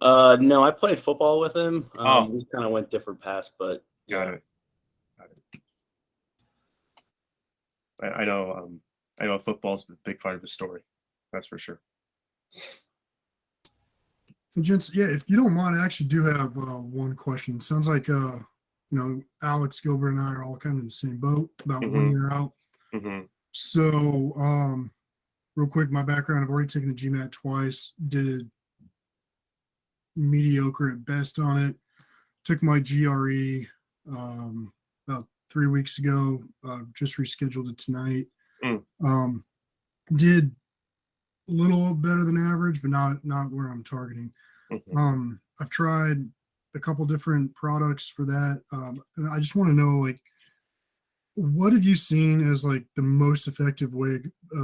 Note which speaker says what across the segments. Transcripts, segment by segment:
Speaker 1: No, I played football with him.
Speaker 2: Oh,
Speaker 1: We kind of went different paths, but
Speaker 2: got
Speaker 1: yeah.
Speaker 2: it. Got it. I know. I know football's a big part of the story. That's for sure.
Speaker 3: And gents, yeah, if you don't mind, I actually do have one question. Sounds like Alex Gilbert and I are all kind of in the same boat, about one
Speaker 2: Mm-hmm.
Speaker 3: year out.
Speaker 2: Mm-hmm.
Speaker 3: So, real quick, my background, I've already taken the GMAT twice, did mediocre at best on it. Took my GRE about 3 weeks ago. Just rescheduled it tonight.
Speaker 2: Mm.
Speaker 3: Um, did a little better than average, but not where I'm targeting.
Speaker 2: Mm-hmm.
Speaker 3: I've tried a couple different products for that, and I just want to know, like, what have you seen as like the most effective way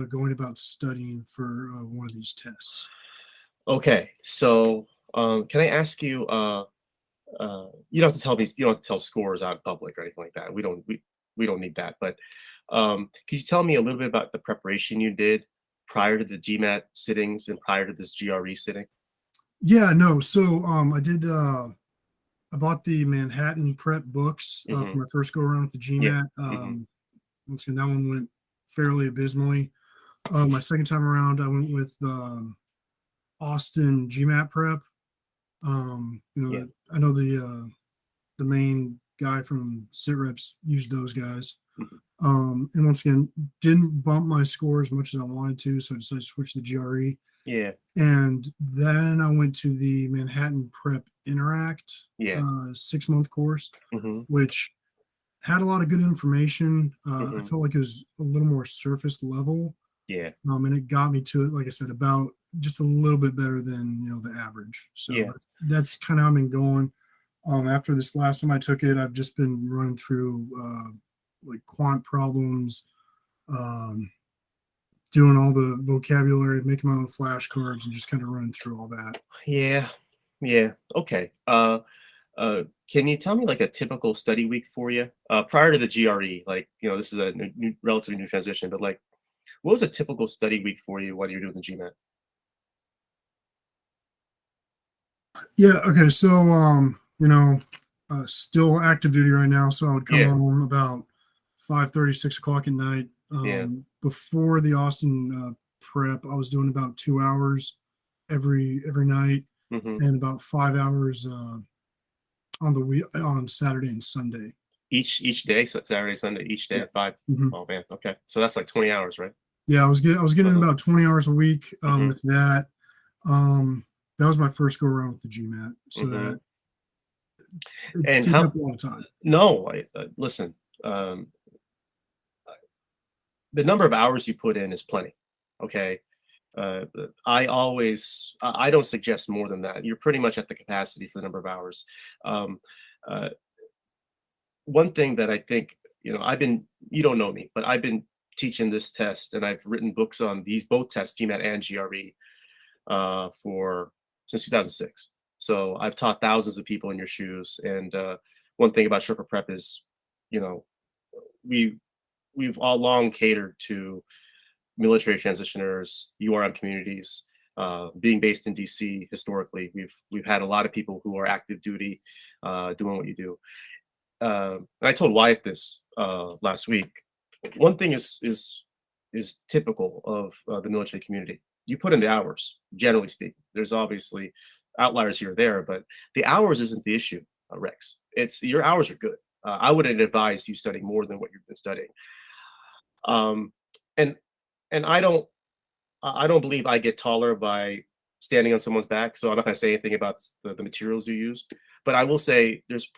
Speaker 3: going about studying for one of these tests?
Speaker 2: Okay, so can I ask you? You don't have to tell me. You don't have to tell scores out in public or anything like that. We don't need that. But could you tell me a little bit about the preparation you did prior to the GMAT sittings and prior to this GRE sitting?
Speaker 3: Yeah, no. So I bought the Manhattan Prep books
Speaker 2: Mm-hmm.
Speaker 3: for my first go around with the
Speaker 2: Yeah.
Speaker 3: GMAT.
Speaker 2: Mm-hmm.
Speaker 3: Once again, that one went fairly abysmally. My second time around, I went with Austin GMAT Prep.
Speaker 2: Yeah.
Speaker 3: I know the main guy from SitReps used those guys.
Speaker 2: Mm-hmm.
Speaker 3: And once again, didn't bump my score as much as I wanted to, so I decided to switch to the GRE.
Speaker 2: Yeah.
Speaker 3: And then I went to the Manhattan Prep Interact
Speaker 2: Yeah.
Speaker 3: 6 month course,
Speaker 2: Mm-hmm.
Speaker 3: which had a lot of good information. I
Speaker 2: Mm-hmm.
Speaker 3: felt like it was a little more surface level,
Speaker 2: Yeah.
Speaker 3: and it got me to it, like I said, about just a little bit better than the average. So
Speaker 2: Yeah.
Speaker 3: that's kind of how I've been going. After this last time I took it, I've just been running through like quant problems, um, doing all the vocabulary, making my own flashcards, and just kind of running through all that.
Speaker 2: Yeah. Yeah. Okay. Can you tell me like a typical study week for you prior to the GRE? Like, this is a relatively new transition, but like, what was a typical study week for you when you're doing the GMAT?
Speaker 3: Yeah. Okay. So, still active duty right now. So I would come
Speaker 2: Yeah.
Speaker 3: home about 5:30, 6 o'clock at night.
Speaker 2: Yeah.
Speaker 3: Before the Austin prep, I was doing about 2 hours every night,
Speaker 2: Hmm.
Speaker 3: and about 5 hours on the week on Saturday and Sunday.
Speaker 2: Each day, so Saturday, Sunday, each day
Speaker 3: Yeah.
Speaker 2: at 5.
Speaker 3: Mhm.
Speaker 2: Oh man, okay. So that's like 20 hours, right?
Speaker 3: Yeah, I was getting
Speaker 2: Uh-huh.
Speaker 3: about 20 hours a week
Speaker 2: Hmm.
Speaker 3: with that. That was my first go around with the GMAT, so
Speaker 2: Hmm.
Speaker 3: that it's
Speaker 2: And
Speaker 3: taken
Speaker 2: how
Speaker 3: up a lot of time.
Speaker 2: no, listen, um, the number of hours you put in is plenty. Okay. I don't suggest more than that. You're pretty much at the capacity for the number of hours. Um, uh, One thing that I think, you don't know me, but I've been teaching this test and I've written books on these both tests, GMAT and GRE, for since 2006. So I've taught thousands of people in your shoes. And one thing about Sherpa Prep is, you know, we we've all long catered to military transitioners, URM communities. Being based in DC historically, we've had a lot of people who are active duty, doing what you do. I told Wyatt this last week. One thing is typical of the military community. You put in the hours, generally speaking. There's obviously outliers here or there, but the hours isn't the issue, Rex. It's your hours are good. I wouldn't advise you studying more than what you've been studying. Um, and and I don't believe I get taller by standing on someone's back. So I'm not going to say anything about the materials you use, but I will say there's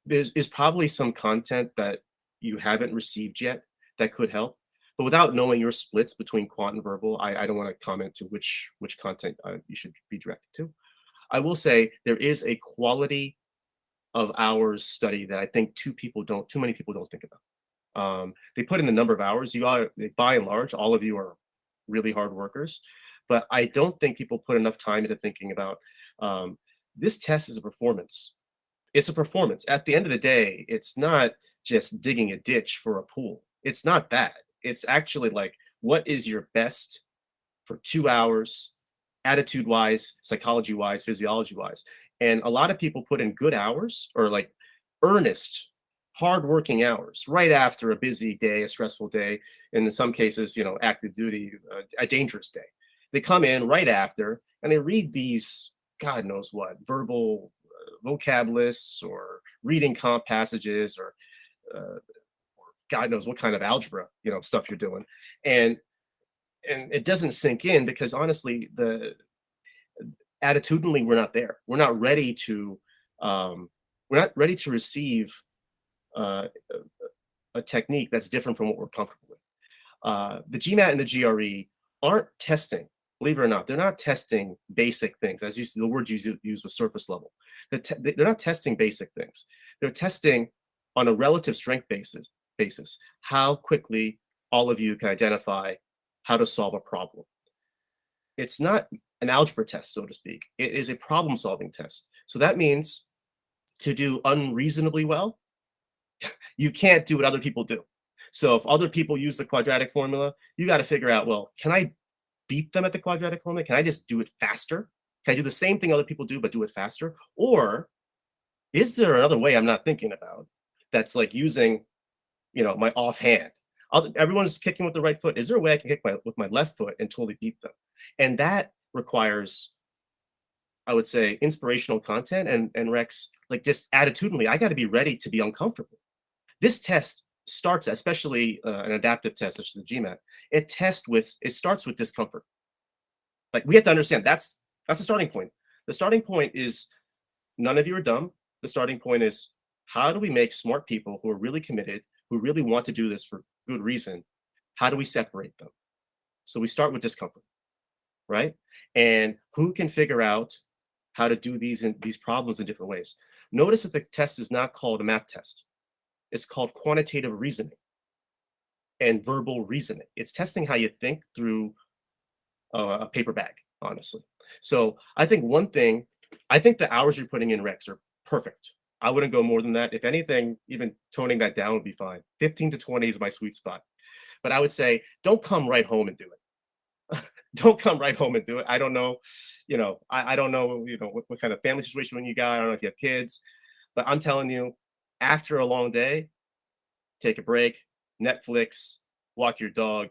Speaker 2: is probably some content that you haven't received yet that could help. But without knowing your splits between quant and verbal, I don't want to comment to which content you should be directed to. I will say there is a quality of hours study that I think too many people don't think about. They put in the number of hours. By and large, all of you are really hard workers, but I don't think people put enough time into thinking about um, this test is a performance. It's a performance. At the end of the day, it's not just digging a ditch for a pool. It's not that. It's actually like, what is your best for 2 hours attitude wise, psychology wise, physiology wise. And a lot of people put in good hours or like earnest, hardworking hours right after a busy day, a stressful day, and in some cases, active duty, a dangerous day. They come in right after and they read these, God knows what, verbal vocab lists or reading comp passages or God knows what kind of algebra, stuff you're doing. And it doesn't sink in because honestly, the attitudinally we're not there. We're not ready to receive uh, a technique that's different from what we're comfortable with. The GMAT and the GRE aren't testing, believe it or not, they're not testing basic things, as the word you use was surface level. They're not testing basic things. They're testing on a relative strength basis how quickly all of you can identify how to solve a problem. It's not an algebra test, so to speak. It is a problem solving test. So that means to do unreasonably well, you can't do what other people do. So if other people use the quadratic formula, you got to figure out, well, can I beat them at the quadratic formula? Can I just do it faster? Can I do the same thing other people do, but do it faster? Or is there another way I'm not thinking about that's like using, my offhand? Everyone's kicking with the right foot. Is there a way I can kick with my left foot and totally beat them? And that requires, I would say, inspirational content and Rex, like just attitudinally, I got to be ready to be uncomfortable. This test starts, especially an adaptive test such as the GMAT, it starts with discomfort. Like we have to understand that's the starting point. The starting point is none of you are dumb. The starting point is how do we make smart people who are really committed, who really want to do this for good reason, how do we separate them? So we start with discomfort, right? And who can figure out how to do these problems in different ways? Notice that the test is not called a math test. It's called quantitative reasoning and verbal reasoning. It's testing how you think through a paper bag, honestly. So I think the hours you're putting in, Rex, are perfect. I wouldn't go more than that. If anything, even toning that down would be fine. 15 to 20 is my sweet spot. But I would say, don't come right home and do it. Don't come right home and do it. I don't know, I don't know, what kind of family situation you got. I don't know if you have kids, but I'm telling you, after a long day, take a break, Netflix, walk your dog,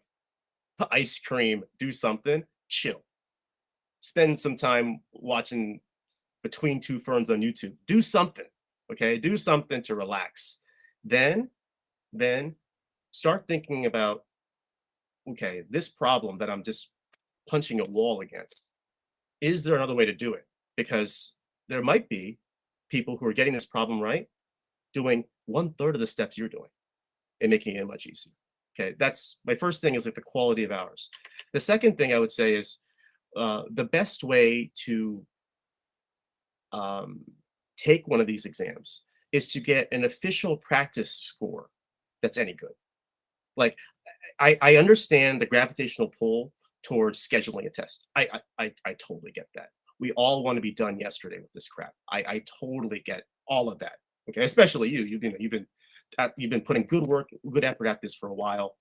Speaker 2: ice cream, do something, chill. Spend some time watching Between Two Ferns on YouTube. Do something, okay? Do something to relax. Then start thinking about, okay, this problem that I'm just punching a wall against, is there another way to do it? Because there might be people who are getting this problem right, doing 1/3 of the steps you're doing and making it much easier. Okay, that's my first thing is like the quality of hours. The second thing I would say is the best way to take one of these exams is to get an official practice score that's any good. Like I understand the gravitational pull towards scheduling a test. I totally get that. We all want to be done yesterday with this crap. I totally get all of that. Okay, especially you. You've been putting good work, good effort at this for a while.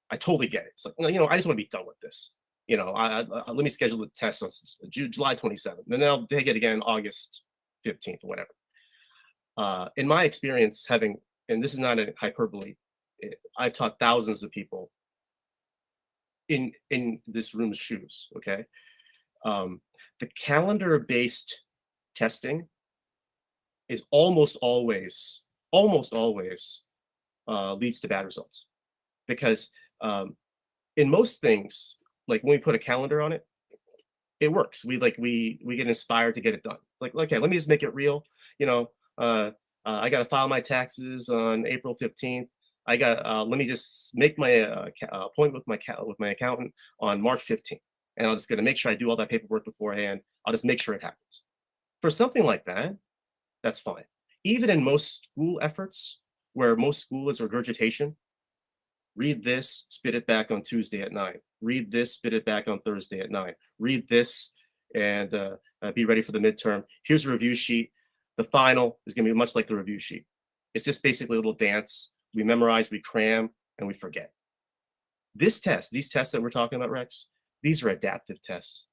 Speaker 2: I totally get it. It's like, I just want to be done with this. Let me schedule the test on July 27th, and then I'll take it again August 15th or whatever. In my experience, and this is not a hyperbole, I've taught thousands of people in this room's shoes. Okay, the calendar-based testing is almost always leads to bad results because in most things, like when we put a calendar on it, it works. We get inspired to get it done. Like, okay, let me just make it real. I got to file my taxes on April 15th. Let me just make my appointment with my accountant on March 15th, and I'm just gonna make sure I do all that paperwork beforehand. I'll just make sure it happens. For something like that, that's fine. Even in most school efforts, where most school is regurgitation, read this, spit it back on Tuesday at 9. Read this, spit it back on Thursday at 9. Read this, and be ready for the midterm. Here's a review sheet. The final is going to be much like the review sheet. It's just basically a little dance. We memorize, we cram, and we forget. These tests that we're talking about, Rex, these are adaptive tests.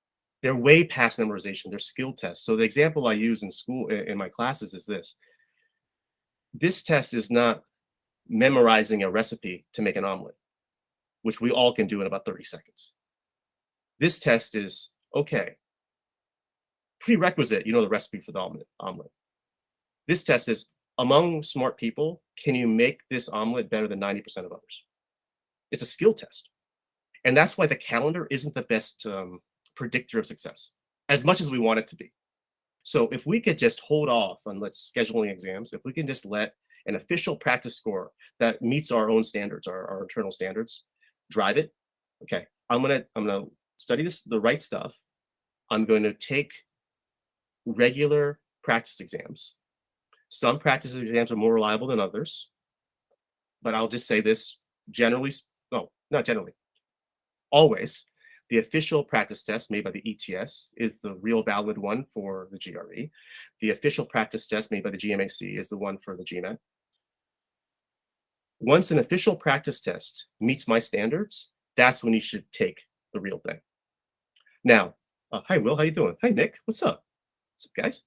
Speaker 2: They're way past memorization. They're skill tests. So the example I use in school, in my classes, is this. This test is not memorizing a recipe to make an omelet, which we all can do in about 30 seconds. This test is, okay, prerequisite, you know the recipe for the omelet. This test is, among smart people, can you make this omelet better than 90% of others? It's a skill test. And that's why the calendar isn't the best predictor of success, as much as we want it to be. So if we could just hold off on scheduling exams, if we can just let an official practice score that meets our own standards, our internal standards, drive it. Okay, I'm gonna study the right stuff. I'm going to take regular practice exams. Some practice exams are more reliable than others, but I'll just say this generally, no, not generally, always, the official practice test made by the ETS is the real valid one for the GRE. The official practice test made by the GMAC is the one for the GMAT. Once an official practice test meets my standards, that's when you should take the real thing. Now, hi Will, how you doing? Hi Nick, what's up? What's up, guys?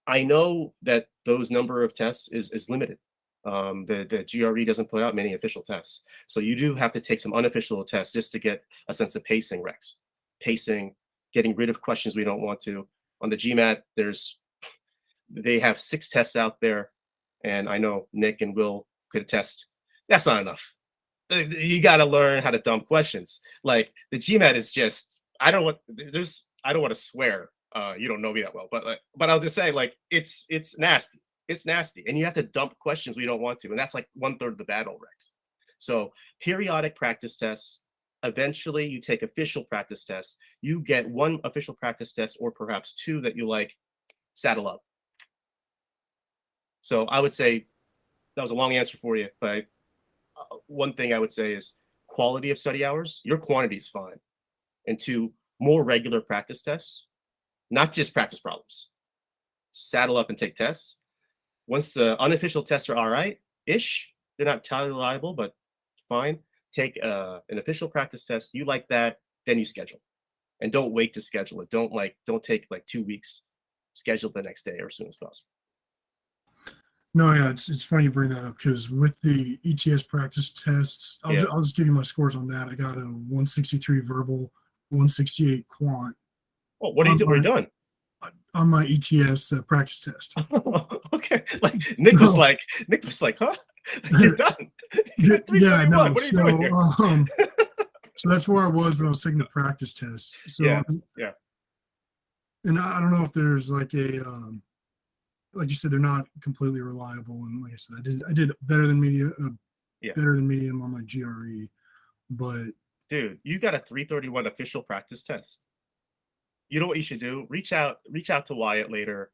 Speaker 2: I know that those number of tests is limited. The GRE doesn't put out many official tests. So you do have to take some unofficial tests just to get a sense of pacing, Rex. Pacing, getting rid of questions we don't want to. On the GMAT, they have 6 tests out there, and I know Nick and Will could attest. That's not enough. You got to learn how to dump questions. Like the GMAT is just, I don't want to swear. You don't know me that well, but I'll just say, like, it's nasty. It's nasty, and you have to dump questions we don't want to, and that's like 1/3 of the battle, Rex. So periodic practice tests. Eventually, you take official practice tests. You get 1 official practice test, or perhaps 2 that you like. Saddle up. So I would say that was a long answer for you, but one thing I would say is quality of study hours. Your quantity is fine, and 2, more regular practice tests, not just practice problems. Saddle up and take tests. Once the unofficial tests are all right-ish, they're not entirely reliable, but fine. Take an official practice test. You like that, then you schedule. And don't wait to schedule it. Don't take like 2 weeks. Schedule the next day or as soon as possible.
Speaker 3: No, yeah, it's funny you bring that up because with the ETS practice tests, I'll just give you my scores on that. I got a 163 verbal, 168 quant.
Speaker 2: Oh, what are you doing? What are you doing?
Speaker 3: On my ETS practice test.
Speaker 2: Okay, like Nick was like, huh? You're done.
Speaker 3: Yeah, I know.
Speaker 2: What are you doing here?
Speaker 3: So that's where I was when I was taking the practice test. So
Speaker 2: yeah.
Speaker 3: And I don't know if there's like a like you said, they're not completely reliable. And like I said, I did better than medium, better than medium on my GRE. But
Speaker 2: dude, you got a 331 official practice test. You know what you should do? Reach out to Wyatt later.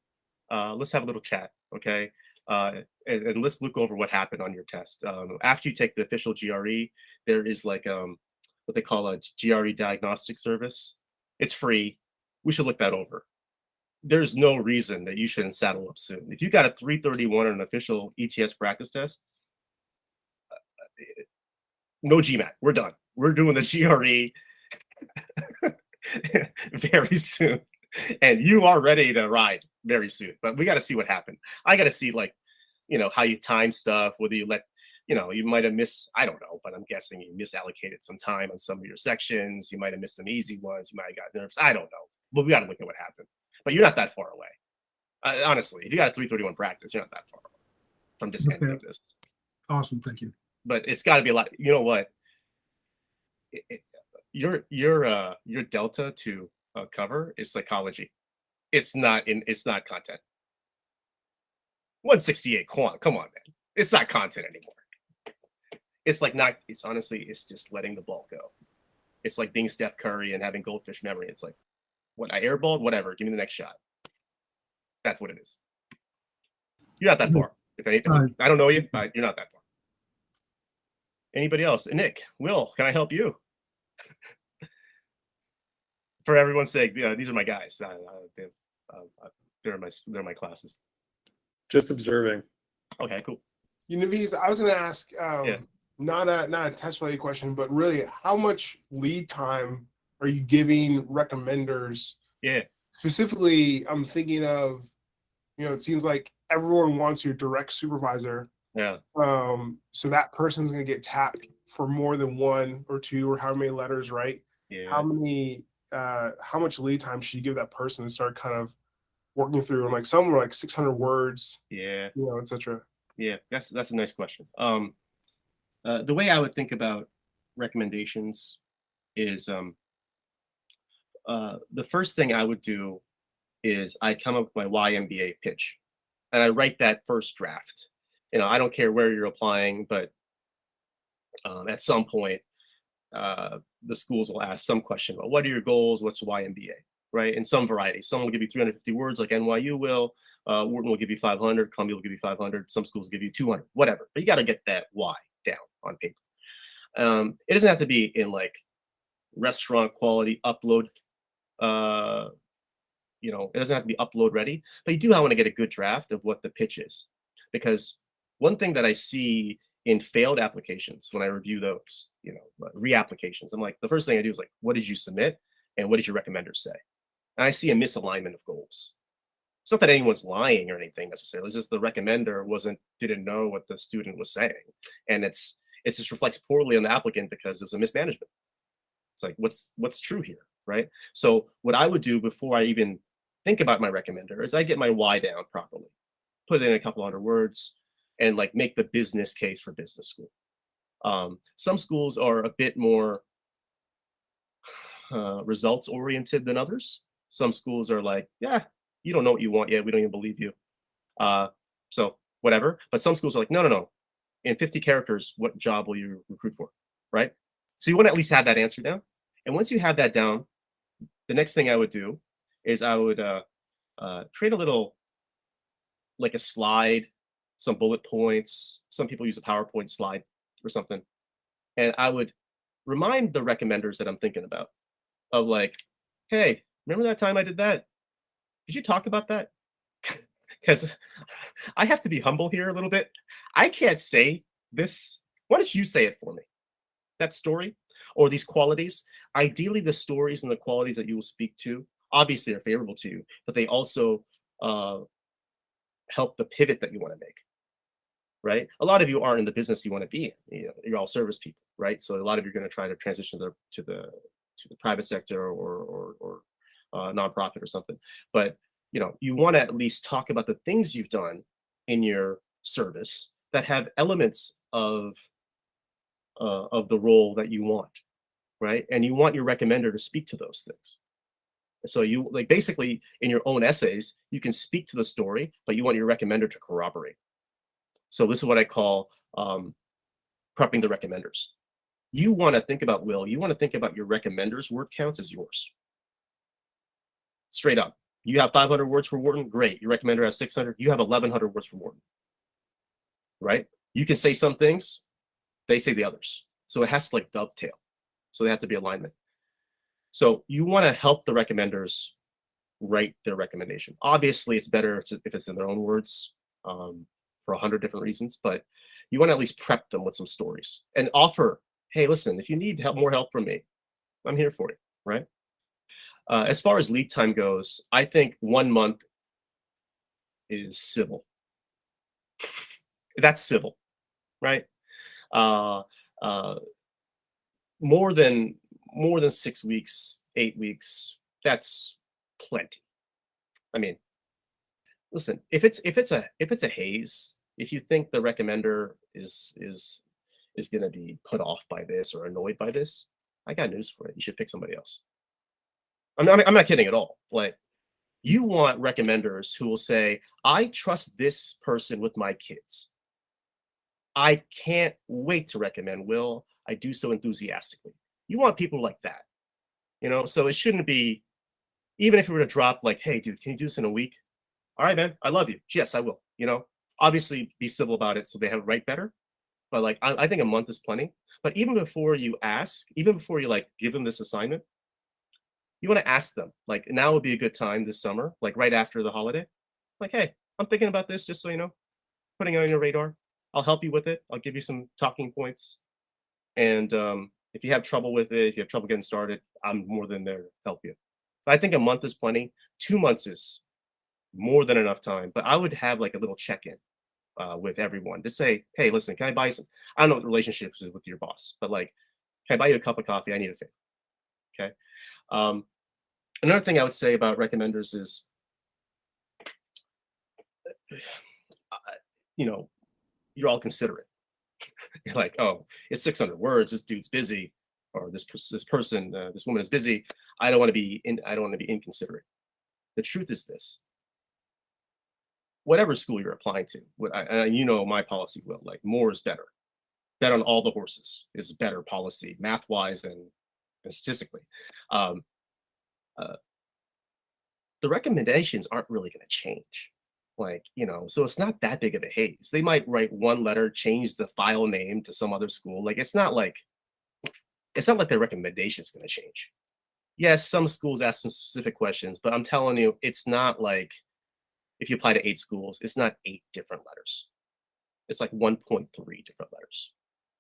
Speaker 2: Let's have a little chat, okay? And let's look over what happened on your test. After you take the official GRE, there is like what they call a GRE diagnostic service. It's free. We should look that over. There's no reason that you shouldn't saddle up soon. If you got a 331 on an official ETS practice test, no GMAT. We're done. We're doing the GRE very soon, and you are ready to ride very soon. But we got to see what happened. I got to see, like, how you time stuff, whether you let, you might have missed, I don't know, but I'm guessing you misallocated some time on some of your sections. You might have missed some easy ones. You might have got nerves. I don't know, but we got to look at what happened. But you're not that far away. Honestly, if you got a 331 practice, you're not that far away from just ending this.
Speaker 3: Awesome, thank you.
Speaker 2: But it's got to be a lot. You know what? Your delta to cover is psychology. It's not content. 168 quant. Come on, man. It's not content anymore. It's like not. It's honestly, it's just letting the ball go. It's like being Steph Curry and having goldfish memory. It's like, what, I airballed, whatever. Give me the next shot. That's what it is. You're not that far. If I don't know you, you're not that far. Anybody else? Nick, Will, can I help you? For everyone's sake, these are my guys. They're my classes.
Speaker 1: Just observing.
Speaker 2: Okay, cool.
Speaker 4: Nafeez, I was going to ask, not a test related question, but really, how much lead time are you giving recommenders?
Speaker 2: Yeah.
Speaker 4: Specifically, I'm thinking of, it seems like everyone wants your direct supervisor.
Speaker 2: Yeah.
Speaker 4: So that person's going to get tapped for more than one or two or how many letters, right?
Speaker 2: Yeah.
Speaker 4: How much lead time should you give that person to start kind of working through? And like some were like 600 words,
Speaker 2: Yeah.
Speaker 4: etc.
Speaker 2: Yeah. That's a nice question. The way I would think about recommendations is the first thing I would do is I'd come up with my YMBA pitch, and I write that first draft. I don't care where you're applying, but at some point, the schools will ask some question about what are your goals, what's YMBA, right? In some variety. Some will give you 350 words like NYU will. Wharton will give you 500. Columbia will give you 500. Some schools give you 200, whatever. But you got to get that why down on paper. It doesn't have to be in like restaurant quality upload. It doesn't have to be upload ready, but you do want to get a good draft of what the pitch is. Because one thing that I see in failed applications when I review those, reapplications, I'm like, the first thing I do is like, what did you submit and what did your recommenders say? And I see a misalignment of goals. It's not that anyone's lying or anything necessarily. It's just the recommender didn't know what the student was saying, and it just reflects poorly on the applicant because there's a mismanagement. It's like, what's true here, right? So what I would do before I even think about my recommender is I get my why down properly, put it in a couple hundred words, and like make the business case for business school. Some schools are a bit more results oriented than others. Some schools are like, yeah, you don't know what you want yet. We don't even believe you. So whatever. But some schools are like, no. In 50 characters, what job will you recruit for? Right? So you want to at least have that answer down. And once you have that down, the next thing I would do is I would create a little, like a slide, some bullet points. Some people use a PowerPoint slide or something. And I would remind the recommenders that I'm thinking about of like, hey, remember that time I did that? Did you talk about that? Because I have to be humble here a little bit. I can't say this. Why don't you say it for me? That story or these qualities. Ideally, the stories and the qualities that you will speak to obviously are favorable to you, but they also help the pivot that you want to make. Right? A lot of you aren't in the business you want to be in. You're all service people, right? So a lot of you are going to try to transition to the private sector or nonprofit or something. But you want to at least talk about the things you've done in your service that have elements of the role that you want, right? And you want your recommender to speak to those things. So you like basically in your own essays, you can speak to the story, but you want your recommender to corroborate. So this is what I call prepping the recommenders. You want to think about, you want to think about your recommenders' word counts as yours. Straight up. You have 500 words for Wharton, great. Your recommender has 600, you have 1,100 words for Wharton. Right? You can say some things, they say the others. So it has to like dovetail. So they have to be alignment. So you want to help the recommenders write their recommendation. Obviously, it's better if it's in their own words for 100 different reasons, but you want to at least prep them with some stories and offer, hey, listen, if you need more help from me, I'm here for you, right? As far as lead time goes, I think 1 month is civil. That's civil, right? More than 6 weeks, 8 weeks, that's plenty. I mean, listen, if it's a haze, if you think the recommender is going to be put off by this or annoyed by this, I got news for it. You should pick somebody else. I'm not kidding at all. Like, you want recommenders who will say, I trust this person with my kids. I can't wait to recommend Will. I do so enthusiastically. You want people like that, so it shouldn't be, even if we were to drop like, hey, dude, can you do this in a week? All right, man, I love you. Yes, I will. Obviously be civil about it so they have right better. But like, I think a month is plenty. But even before you ask, even before you like give them this assignment, you want to ask them, like, now would be a good time this summer, like right after the holiday. Like, hey, I'm thinking about this, just so you know, putting it on your radar. I'll help you with it. I'll give you some talking points. And If you have trouble with it, if you have trouble getting started, I'm more than there to help you. But I think a month is plenty. 2 months is more than enough time. But I would have like a little check-in with everyone to say, hey, listen, can I buy some? I don't know what the relationships is with your boss, but like, can I buy you a cup of coffee? I need a favor. Okay. Another thing I would say about recommenders is, you know, you're all considerate. You're like, oh, it's 600 words. This dude's busy, or this woman is busy. I don't want to be inconsiderate. The truth is this: whatever school you're applying to, and you know my policy will, like, more is better. Bet on all the horses is a better policy, math wise and statistically. Um, uh, the recommendations aren't really going to change. Like, so it's not that big of a haze. They might write one letter, change the file name to some other school. Like, it's not like the recommendation is going to change. Yes, some schools ask some specific questions, but I'm telling you, it's not like if you apply to 8 schools, it's not 8 different letters. It's like 1.3 different letters.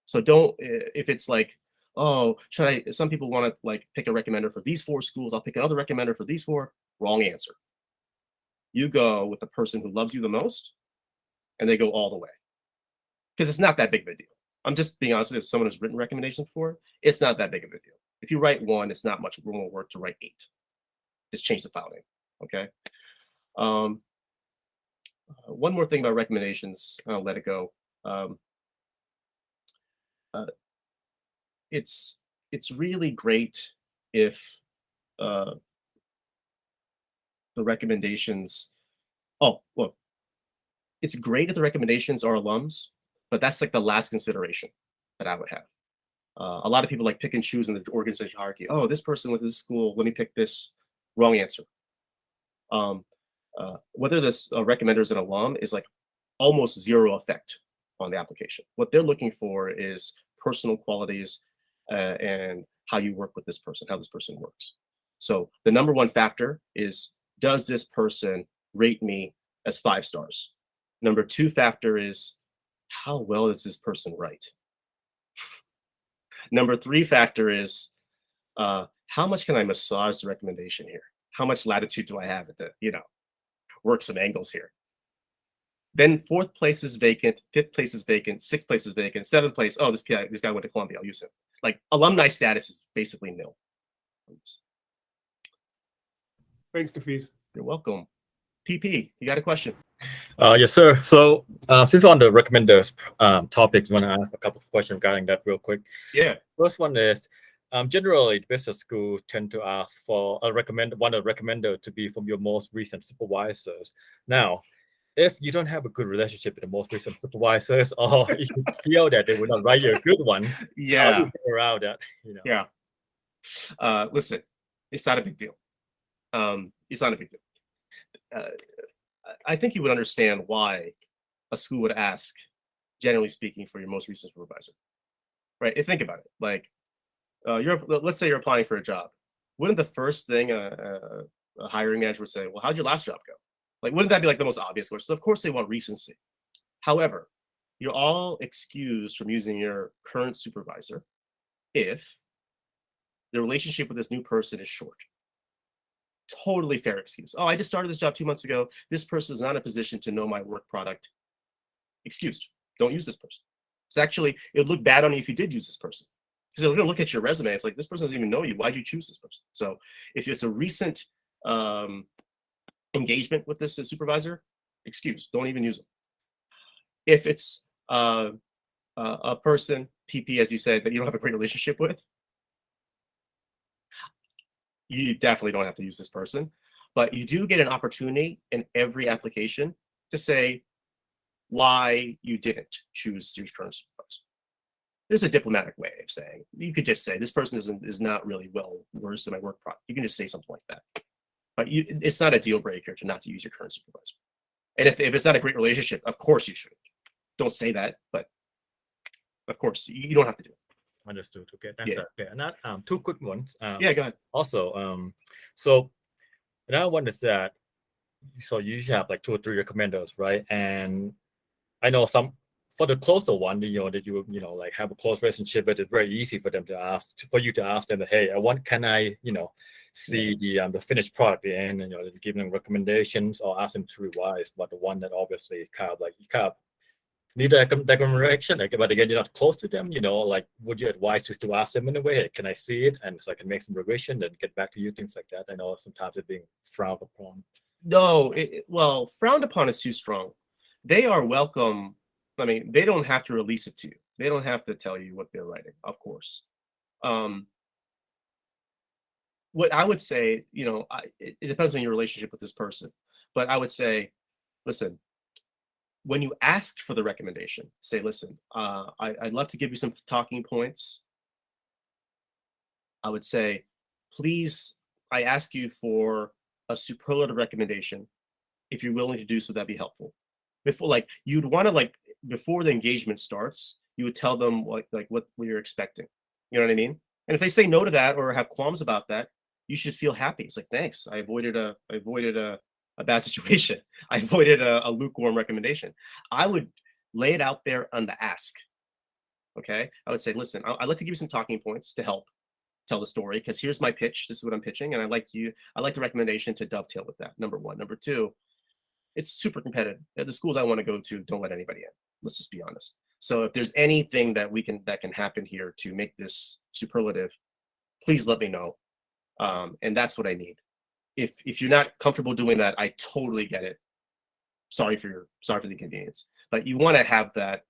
Speaker 2: So don't, if it's like, oh, some people want to like pick a recommender for these 4 schools, I'll pick another recommender for these 4. Wrong answer. You go with the person who loves you the most, and they go all the way. Because it's not that big of a deal. I'm just being honest with you, as someone who's written recommendations before, it's not that big of a deal. If you write 1, it's not much more work to write 8. Just change the file name, okay? One more thing about recommendations, I'll let it go. It's really great if the recommendations. Oh, look, it's great if the recommendations are alums, but that's like the last consideration that I would have. A lot of people like pick and choose in the organization hierarchy. Oh, this person went to this school, let me pick this. Wrong answer. Whether this recommender is an alum is like almost zero effect on the application. What they're looking for is personal qualities and how you work with this person, how this person works. So the number one factor is, does this person rate me as 5 stars? Number 2 factor is, how well does this person write? Number 3 factor is, how much can I massage the recommendation here? How much latitude do I have at the, work some angles here? Then 4th place is vacant, 5th place is vacant, 6th place is vacant, 7th place, oh, this guy went to Columbia, I'll use him. Like, alumni status is basically nil.
Speaker 4: Thanks, Nafeez.
Speaker 2: You're welcome. PP, you got a question?
Speaker 5: Yes, sir. So since on the recommenders topics, I want to ask a couple of questions regarding that real quick.
Speaker 2: Yeah.
Speaker 5: First one is, generally, business schools tend to ask for a recommender to be from your most recent supervisors. Now, if you don't have a good relationship with the most recent supervisors, or if you feel that they will not write you a good one, how do
Speaker 2: Yeah.
Speaker 5: you figure out that?
Speaker 2: Yeah. Listen, it's not a big deal. It's not a big deal. I think you would understand why a school would ask, generally speaking, for your most recent supervisor, right? If think about it, like let's say you're applying for a job. Wouldn't the first thing a hiring manager would say, well, how'd your last job go? Like, wouldn't that be like the most obvious question? So of course they want recency. However, you're all excused from using your current supervisor if the relationship with this new person is short. Totally fair excuse. Oh, I just started this job 2 months ago. This person is not in a position to know my work product. Excused. Don't use this person. It's actually, it would look bad on you if you did use this person. Because they're going to look at your resume. It's like, this person doesn't even know you. Why'd you choose this person? So if it's a recent engagement with this supervisor, excuse. Don't even use them. If it's a person, PP, as you said, that you don't have a great relationship with, you definitely don't have to use this person, but you do get an opportunity in every application to say why you didn't choose your current supervisor. There's a diplomatic way of saying, you could just say, this person is not really well versed in my work product. You can just say something like that. But it's not a deal breaker to use your current supervisor. And if it's not a great relationship, of course you should. Don't say that, but of course you don't have to do it.
Speaker 5: Understood. Okay, thanks.
Speaker 2: Yeah.
Speaker 5: Okay, and 2 quick ones.
Speaker 2: Yeah, go ahead.
Speaker 5: Also, so another one is that, so you usually have like 2 or 3 recommenders, right? And I know for the closer one, that you know, like have a close relationship with, it's very easy for them to ask, for you to ask them that, hey, can I, see the finished product and, give them recommendations or ask them to revise. But the one that obviously kind of need a recommendation, but again, you're not close to them, like, would you advise to still ask them in a way, hey, can I see it? And so I can make some revision and get back to you, things like that. I know sometimes it's being frowned upon.
Speaker 2: No, well, frowned upon is too strong. They are welcome. I mean, they don't have to release it to you. They don't have to tell you what they're writing, of course. What I would say, it depends on your relationship with this person, but I would say, listen, when you ask for the recommendation, say, listen, I'd love to give you some talking points. I would say, please, I ask you for a superlative recommendation. If you're willing to do so, that'd be helpful. You'd want to, before the engagement starts, you would tell them what you're expecting. You know what I mean? And if they say no to that or have qualms about that, you should feel happy. It's like, thanks, I avoided a bad situation. I avoided a lukewarm recommendation. I would lay it out there on the ask. Okay, I would say, listen, I'd like to give you some talking points to help tell the story, because here's my pitch. This is what I'm pitching, and I like the recommendation to dovetail with that. Number one. Number two, it's super competitive. The schools I want to go to don't let anybody in. Let's just be honest. So if there's anything that can happen here to make this superlative, please let me know. And that's what I need. If you're not comfortable doing that, I totally get it. Sorry for the inconvenience. But you want to have that.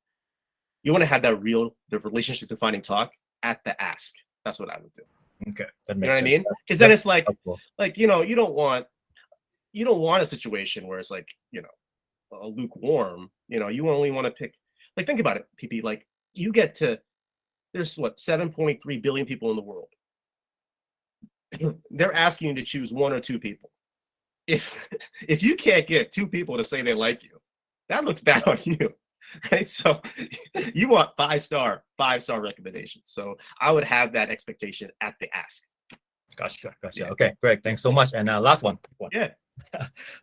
Speaker 2: You want to have that the relationship defining talk at the ask. That's what I would do.
Speaker 5: Okay, that
Speaker 2: You
Speaker 5: makes
Speaker 2: know what I
Speaker 5: sense.
Speaker 2: mean? Because then it's
Speaker 5: Helpful.
Speaker 2: you don't want a situation where it's a lukewarm. You only want to pick. Think about it, PP. You get to, there's 7.3 billion people in the world. They're asking you to choose one or two people. If you can't get two people to say they like you, that looks bad on you, right? So you want five-star recommendations. So I would have that expectation at the ask.
Speaker 5: Gotcha.
Speaker 2: Yeah.
Speaker 5: Okay, great. Thanks so much. And last one.
Speaker 2: Yeah.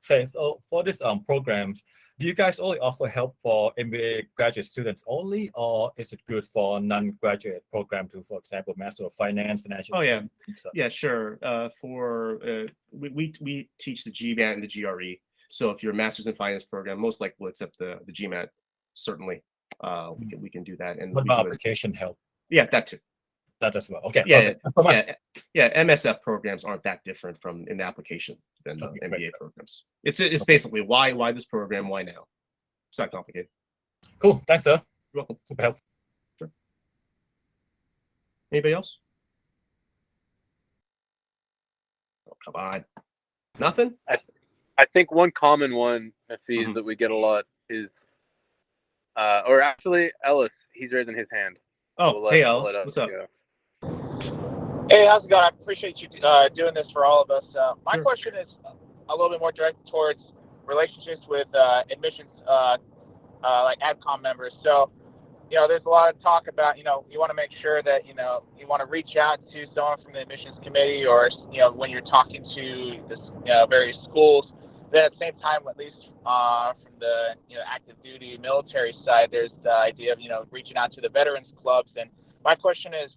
Speaker 5: So for this programs, do you guys only offer help for MBA graduate students only, or is it good for non-graduate program too? For example, Master of Finance, Financial.
Speaker 2: Oh yeah,
Speaker 5: so.
Speaker 2: yeah, sure. We teach the GMAT and the GRE. So if you're a Master's in Finance program, most likely we'll accept the GMAT. Certainly, we can do that. And
Speaker 5: what about application help?
Speaker 2: Yeah, that too.
Speaker 5: That as well. Okay.
Speaker 2: Yeah,
Speaker 5: perfect.
Speaker 2: Yeah. MSF programs aren't that different in the application than the MBA programs. It's basically why this program, why now. It's not complicated.
Speaker 5: Cool. Thanks, sir.
Speaker 2: You're welcome.
Speaker 5: Super helpful.
Speaker 2: Sure. Anybody else? Oh, come on. Nothing?
Speaker 6: I think one common one, Nafeez, that we get a lot is, or actually, Ellis, he's raising his hand.
Speaker 2: Oh, hey, Ellis. What's up?
Speaker 7: Hey, how's it going? I appreciate you doing this for all of us. My
Speaker 2: Sure.
Speaker 7: question is a little bit more directed towards relationships with admissions, like AdCom members. So, there's a lot of talk about, you want to make sure that, you want to reach out to someone from the admissions committee, or, when you're talking to this, various schools. Then at the same time, at least from the, active duty military side, there's the idea of, reaching out to the veterans clubs. And my question is,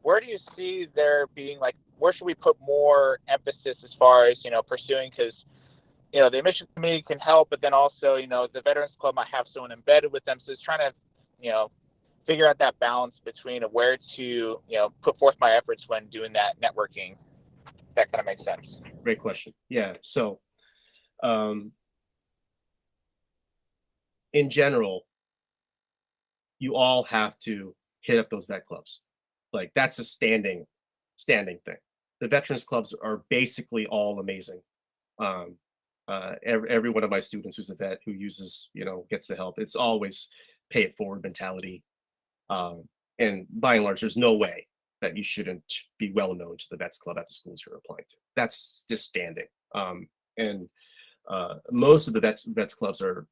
Speaker 7: where do you see there being, where should we put more emphasis as far as, pursuing? Because, the admissions committee can help, but then also, the veterans club might have someone embedded with them. So it's trying to, figure out that balance between where to, put forth my efforts when doing that networking. That kind of makes sense.
Speaker 2: Great question. Yeah. So, in general, you all have to hit up those vet clubs. That's a standing thing. The veterans clubs are basically all amazing. Every one of my students who's a vet who uses, gets the help. It's always pay it forward mentality. And by and large, there's no way that you shouldn't be well known to the vets club at the schools you're applying to. That's just standing. And most of the vets clubs are,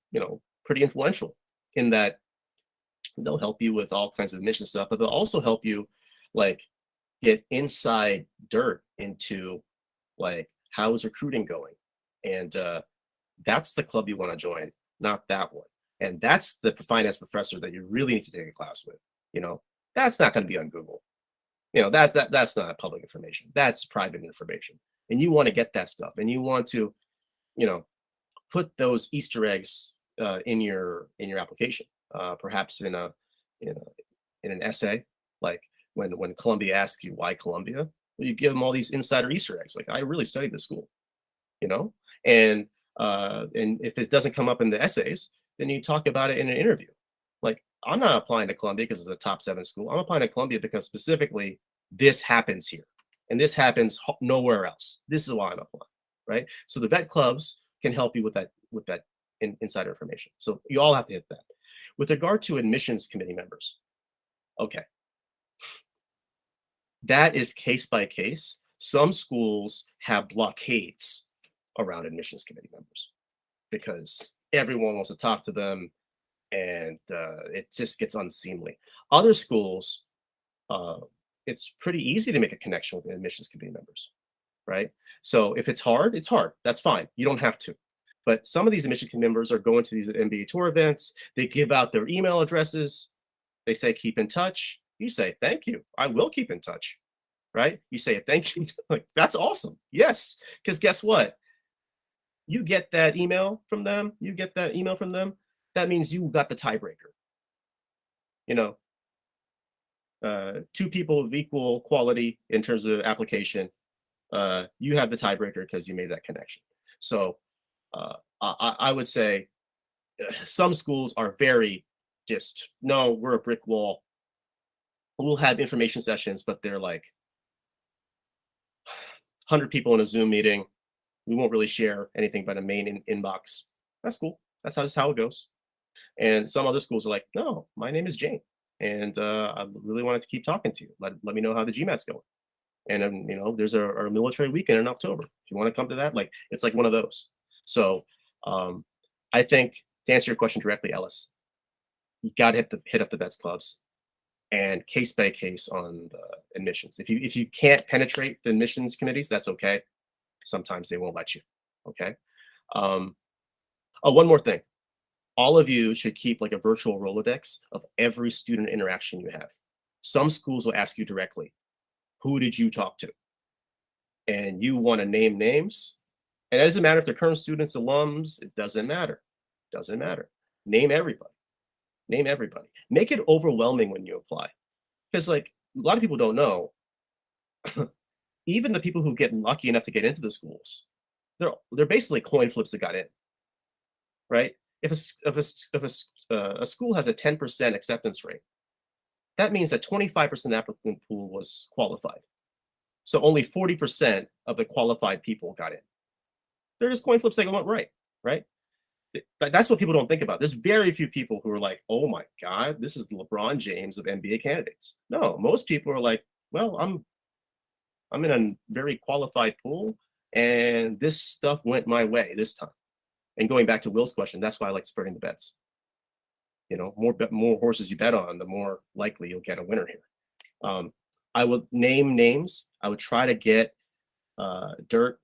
Speaker 2: pretty influential in that they'll help you with all kinds of admission stuff, but they'll also help you get inside dirt into how is recruiting going. And that's the club you want to join, not that one. And that's the finance professor that you really need to take a class with. You know, that's not going to be on Google. You know, that's not public information. That's private information. And you want to get that stuff, and you want to, you know, put those Easter eggs in your application, perhaps in an essay, like when Columbia asks you why Columbia, well, you give them all these insider Easter eggs. Like, I really studied this school, you know, and if it doesn't come up in the essays, then you talk about it in an interview. Like, I'm not applying to Columbia because it's a top 7 school. I'm applying to Columbia because specifically this happens here, and this happens nowhere else. This is why I'm applying, right? So the vet clubs can help you with that insider information. So you all have to hit that. With regard to admissions committee members, okay, that is case by case. Some schools have blockades around admissions committee members because everyone wants to talk to them, and it just gets unseemly. Other schools, it's pretty easy to make a connection with admissions committee members, right? So if it's hard, it's hard. That's fine. You don't have to. But some of these admissions committee members are going to these NBA tour events. They give out their email addresses. They say, keep in touch. You say, thank you. I will keep in touch, right? You say, thank you. Like, that's awesome. Yes. Because guess what? You get that email from them. That means you got the tiebreaker. You know, 2 people of equal quality in terms of application. You have the tiebreaker because you made that connection. So I would say some schools are very just, no, we're a brick wall. We'll have information sessions, but they're like 100 people in a Zoom meeting. We won't really share anything but a main inbox. That's cool. That's how it goes. And some other schools are like, no, my name is Jane, and I really wanted to keep talking to you. Let me know how the GMAT's going. And you know, there's our military weekend in October. If you want to come to that, like, it's like one of those. So I think, to answer your question directly, Ellis, you got to hit up the vets clubs, and case by case on the admissions. If you can't penetrate the admissions committees, that's okay. Sometimes they won't let you. Okay. Oh, one more thing. All of you should keep like a virtual Rolodex of every student interaction you have. Some schools will ask you directly, who did you talk to? And you want to name names. And it doesn't matter if they're current students, alums, it doesn't matter. Doesn't matter. Name everybody. Name everybody. Make it overwhelming when you apply. Because like a lot of people don't know, even the people who get lucky enough to get into the schools, they're basically coin flips that got in, right? If a school has a 10% acceptance rate, that means that 25% of the applicant pool was qualified. So only 40% of the qualified people got in. They're just coin flips that went right, right? That's what people don't think about. There's very few people who are like, oh my God, this is the LeBron James of NBA candidates. No, most people are like, well, I'm in a very qualified pool, and this stuff went my way this time. And going back to Will's question, that's why I like spreading the bets. You know, more horses you bet on, the more likely you'll get a winner here. I would name names. I would try to get dirt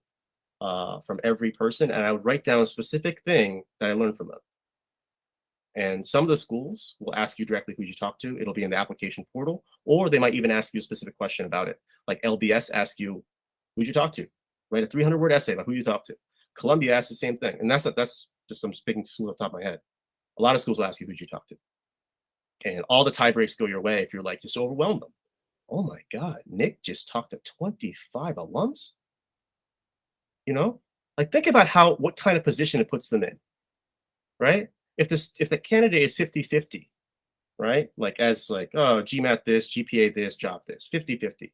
Speaker 2: from every person, and I would write down a specific thing that I learned from them. And some of the schools will ask you directly who you talk to. It'll be in the application portal, or they might even ask you a specific question about it. Like LBS asks you, who'd you talk to? Write a 300-word essay about who you talk to. Columbia asks the same thing. And that's just, I'm speaking to schools off the top of my head. A lot of schools will ask you who'd you talk to. And all the tie breaks go your way if you're like, just overwhelm them. Oh my God, Nick just talked to 25 alums? You know, like think about what kind of position it puts them in, right? If the candidate is 50-50, right? Like as like, oh, GMAT this, GPA this, job this, 50-50.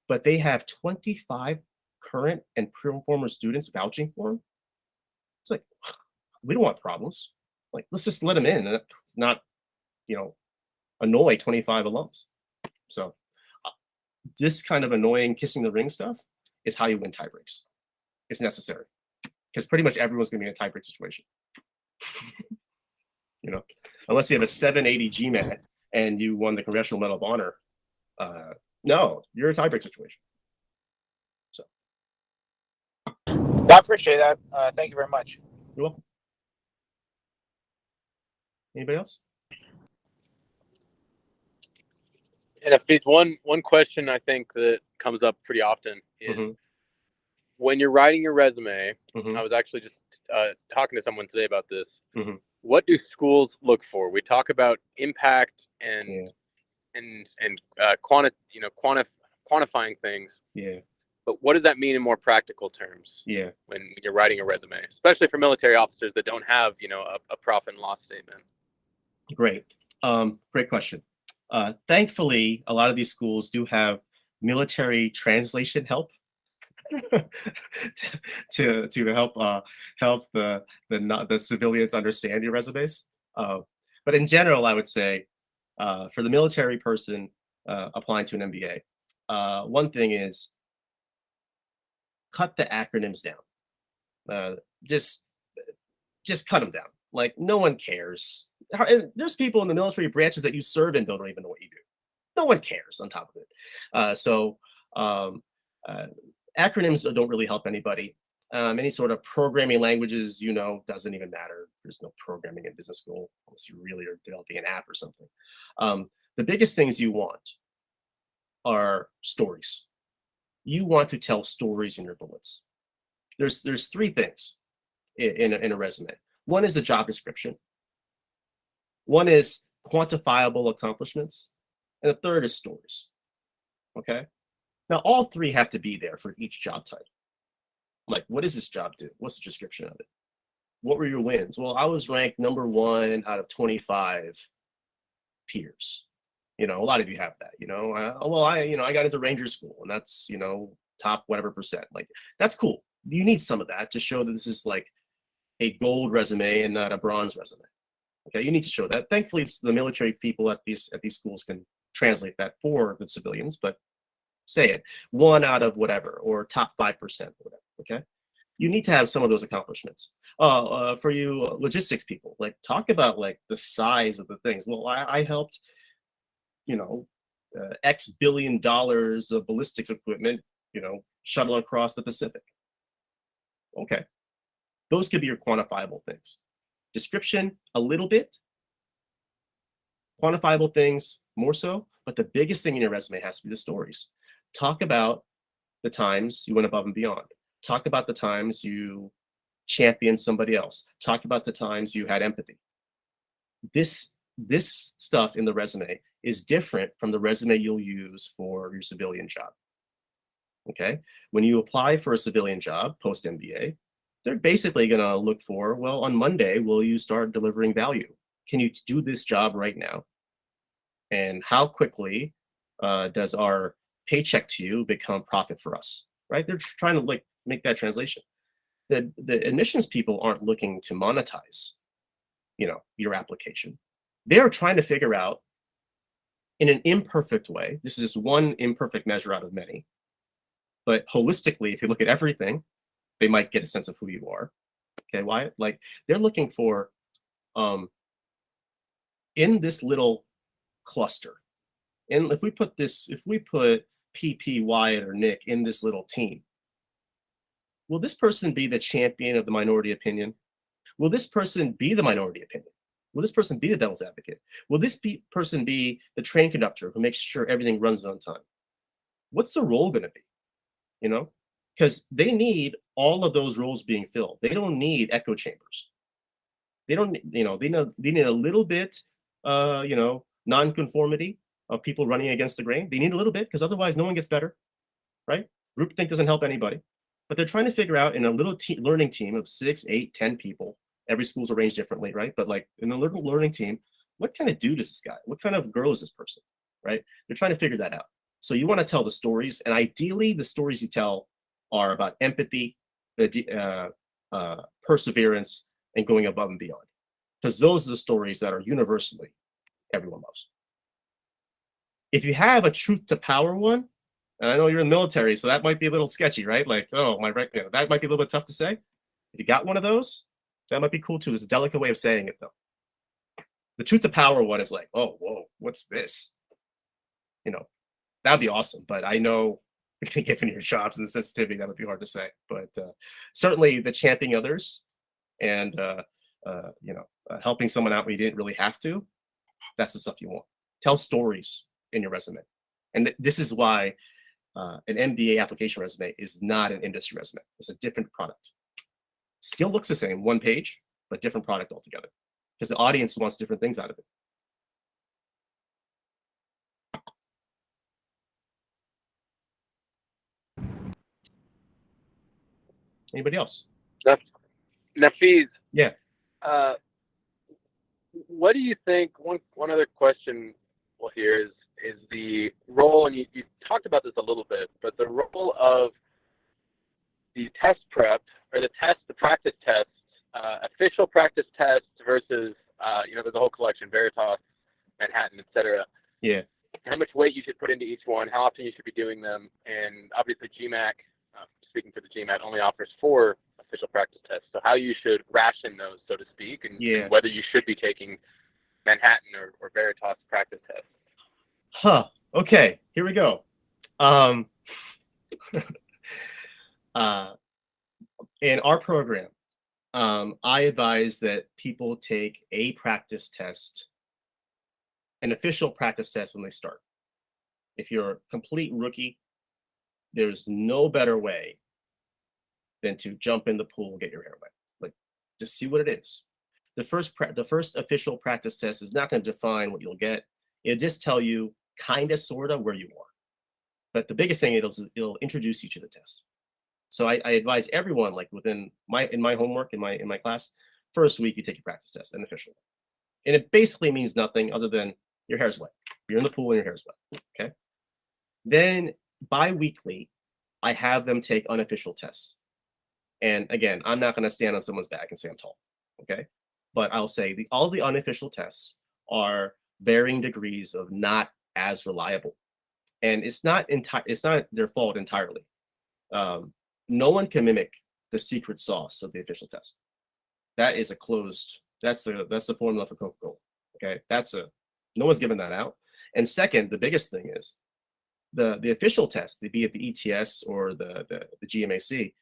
Speaker 2: But they have 25 current and former students vouching for them. It's like, we don't want problems. Like, let's just let them in and not, you know, annoy 25 alums. So this kind of annoying kissing the ring stuff is how you win tie breaks. It's necessary because pretty much everyone's going to be in a tiebreak situation. You know, unless you have a 780 GMAT and you won the Congressional Medal of Honor, no, you're a tiebreak situation. So,
Speaker 7: I appreciate that. Thank you very much.
Speaker 2: you're welcome. Anybody else?
Speaker 6: And if it's one question I think that comes up pretty often is
Speaker 2: Mhm.
Speaker 6: when you're writing your resume.
Speaker 2: Mhm.
Speaker 6: I was actually just talking to someone today about this.
Speaker 2: Mhm.
Speaker 6: What do schools look for? We talk about impact and
Speaker 2: Yeah.
Speaker 6: quantifying things,
Speaker 2: Yeah.
Speaker 6: but what does that mean in more practical terms
Speaker 2: Yeah.
Speaker 6: when you're writing a resume, especially for military officers that don't have a profit and loss statement?
Speaker 2: Great. Great question. Thankfully, a lot of these schools do have military translation help to help the civilians understand your resumes. But in general, I would say for the military person applying to an MBA, one thing is cut the acronyms down. Uh, just just cut them down. Like no one cares. And there's people in the military branches that you serve in don't even know what you do. No one cares on top of it. So um, uh, acronyms don't really help anybody. Any sort of programming languages, doesn't even matter. There's no programming in business school unless you really are developing an app or something. The biggest things you want are stories. You want to tell stories in your bullets. There's three things in a resume. One is the job description. One is quantifiable accomplishments. And the third is stories. Okay. Now, all three have to be there for each job type. Like, what does this job do? What's the description of it? What were your wins? Well, I was ranked #1 out of 25 peers. A lot of you have that. I got into Ranger School, and that's top whatever percent. Like, that's cool. You need some of that to show that this is like a gold resume and not a bronze resume. Okay, you need to show that. Thankfully, it's the military people at these schools can translate that for the civilians, but say it 1 out of whatever or top 5%, whatever. Okay, you need to have some of those accomplishments. For you logistics people, like talk about like the size of the things. Well, I helped, X billion dollars of ballistics equipment, shuttle across the Pacific. Okay, those could be your quantifiable things. Description a little bit, quantifiable things more so, but the biggest thing in your resume has to be the stories. Talk about the times you went above and beyond. Talk about the times you championed somebody else. Talk about the times you had empathy. This stuff in the resume is different from the resume you'll use for your civilian job. Okay, when you apply for a civilian job post MBA, they're basically going to look for, well, on Monday, will you start delivering value? Can you do this job right now? And how quickly does our paycheck to you become profit for us? Right? They're trying to like make that translation. The admissions people aren't looking to monetize, your application. They're trying to figure out in an imperfect way. This is just one imperfect measure out of many. But holistically, if you look at everything, they might get a sense of who you are. Okay, why? Like they're looking for in this little cluster. And if we put PP, Wyatt, or Nick in this little team, will this person be the champion of the minority opinion? Will this person be the minority opinion? Will this person be the devil's advocate? Will this person be the train conductor who makes sure everything runs on time? What's the role going to be? Because they need all of those roles being filled. They don't need echo chambers. They don't, they need a little bit, nonconformity of people running against the grain. They need a little bit because otherwise no one gets better, right? Groupthink doesn't help anybody. But they're trying to figure out in a little learning team of 6, 8, 10 people. Every school's arranged differently, right? But like in a little learning team, what kind of dude is this guy? What kind of girl is this person, right? They're trying to figure that out. So you want to tell the stories, and ideally the stories you tell are about empathy, perseverance, and going above and beyond. Because those are the stories that are universally everyone loves. If you have a truth to power one, and I know you're in the military, so that might be a little sketchy, right? Like, oh, that might be a little bit tough to say. If you got one of those, that might be cool too. It's a delicate way of saying it, though. The truth to power one is like, oh, whoa, what's this? That'd be awesome. But I know, given your jobs and the sensitivity, that would be hard to say. But certainly the championing others and helping someone out when you didn't really have to. That's the stuff you want. Tell stories in your resume. And this is why an MBA application resume is not an industry resume. It's a different product. Still looks the same, one page, but different product altogether. Because the audience wants different things out of it. Anybody else?
Speaker 6: Nafeez.
Speaker 2: Yeah.
Speaker 6: What do you think? One other question we'll hear is the role, and you talked about this a little bit, but the role of the test prep or the practice tests, official practice tests versus there's a whole collection, Veritas, Manhattan, etc.
Speaker 2: Yeah.
Speaker 6: How much weight you should put into each one, how often you should be doing them, and obviously GMAT, speaking for the GMAT, only offers 4 official practice tests. So how you should ration those, so to speak, and whether you should be taking Manhattan or Veritas practice tests.
Speaker 2: Okay, here we go. In our program, I advise that people take a practice test, an official practice test when they start. If you're a complete rookie, there's no better way than to jump in the pool and get your hair wet. Like, just see what it is. The first official practice test is not going to define what you'll get. It'll just tell you kind of, sort of where you are. But the biggest thing, it'll introduce you to the test. So I advise everyone, like in my homework, in my class, first week you take your practice test, an official one. And it basically means nothing other than your hair's wet. You're in the pool and your hair's wet. Okay. Then bi-weekly, I have them take unofficial tests. And again, I'm not going to stand on someone's back and say I'm tall. Okay. But I'll say all the unofficial tests are varying degrees of not as reliable. And it's not their fault entirely. No one can mimic the secret sauce of the official test. That is that's the formula for Coca-Cola. Okay. No one's given that out. And second, the biggest thing is the official test, be it the ETS or the GMAC,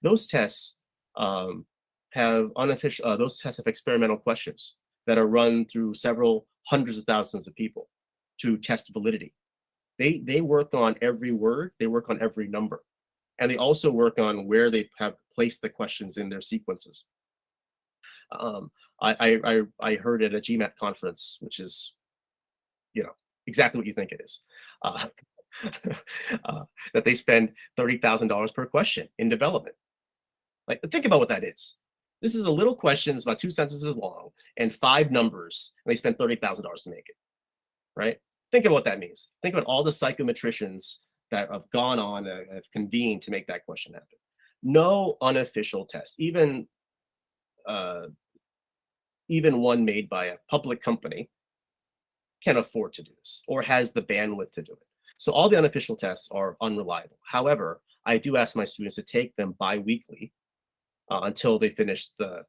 Speaker 2: those tests have unofficial, those tests have experimental questions that are run through several hundreds of thousands of people to test validity. They work on every word, they work on every number, and they also work on where they have placed the questions in their sequences. I heard at a GMAT conference, which is, exactly what you think it is, that they spend $30,000 per question in development. Like, think about what that is. This is a little question, it's about 2 sentences long and 5 numbers, and they spend $30,000 to make it, right? Think of what that means. Think about all the psychometricians that have gone on, have convened to make that question happen. No unofficial test, even one made by a public company, can afford to do this or has the bandwidth to do it. So all the unofficial tests are unreliable. However, I do ask my students to take them bi-weekly until they finish the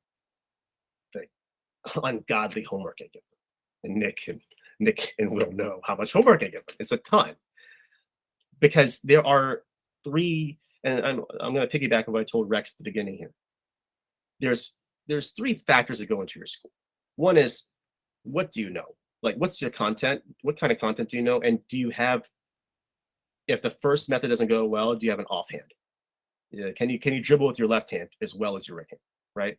Speaker 2: ungodly homework I give them. And Nick and Will know how much homework I give them. It's a ton. Because there are 3, and I'm going to piggyback on what I told Rex at the beginning here. There's 3 factors that go into your school. One is, what do you know? Like, what's your content? What kind of content do you know? And do you have, if the first method doesn't go well, do you have an offhand? Can you dribble with your left hand as well as your right hand, right?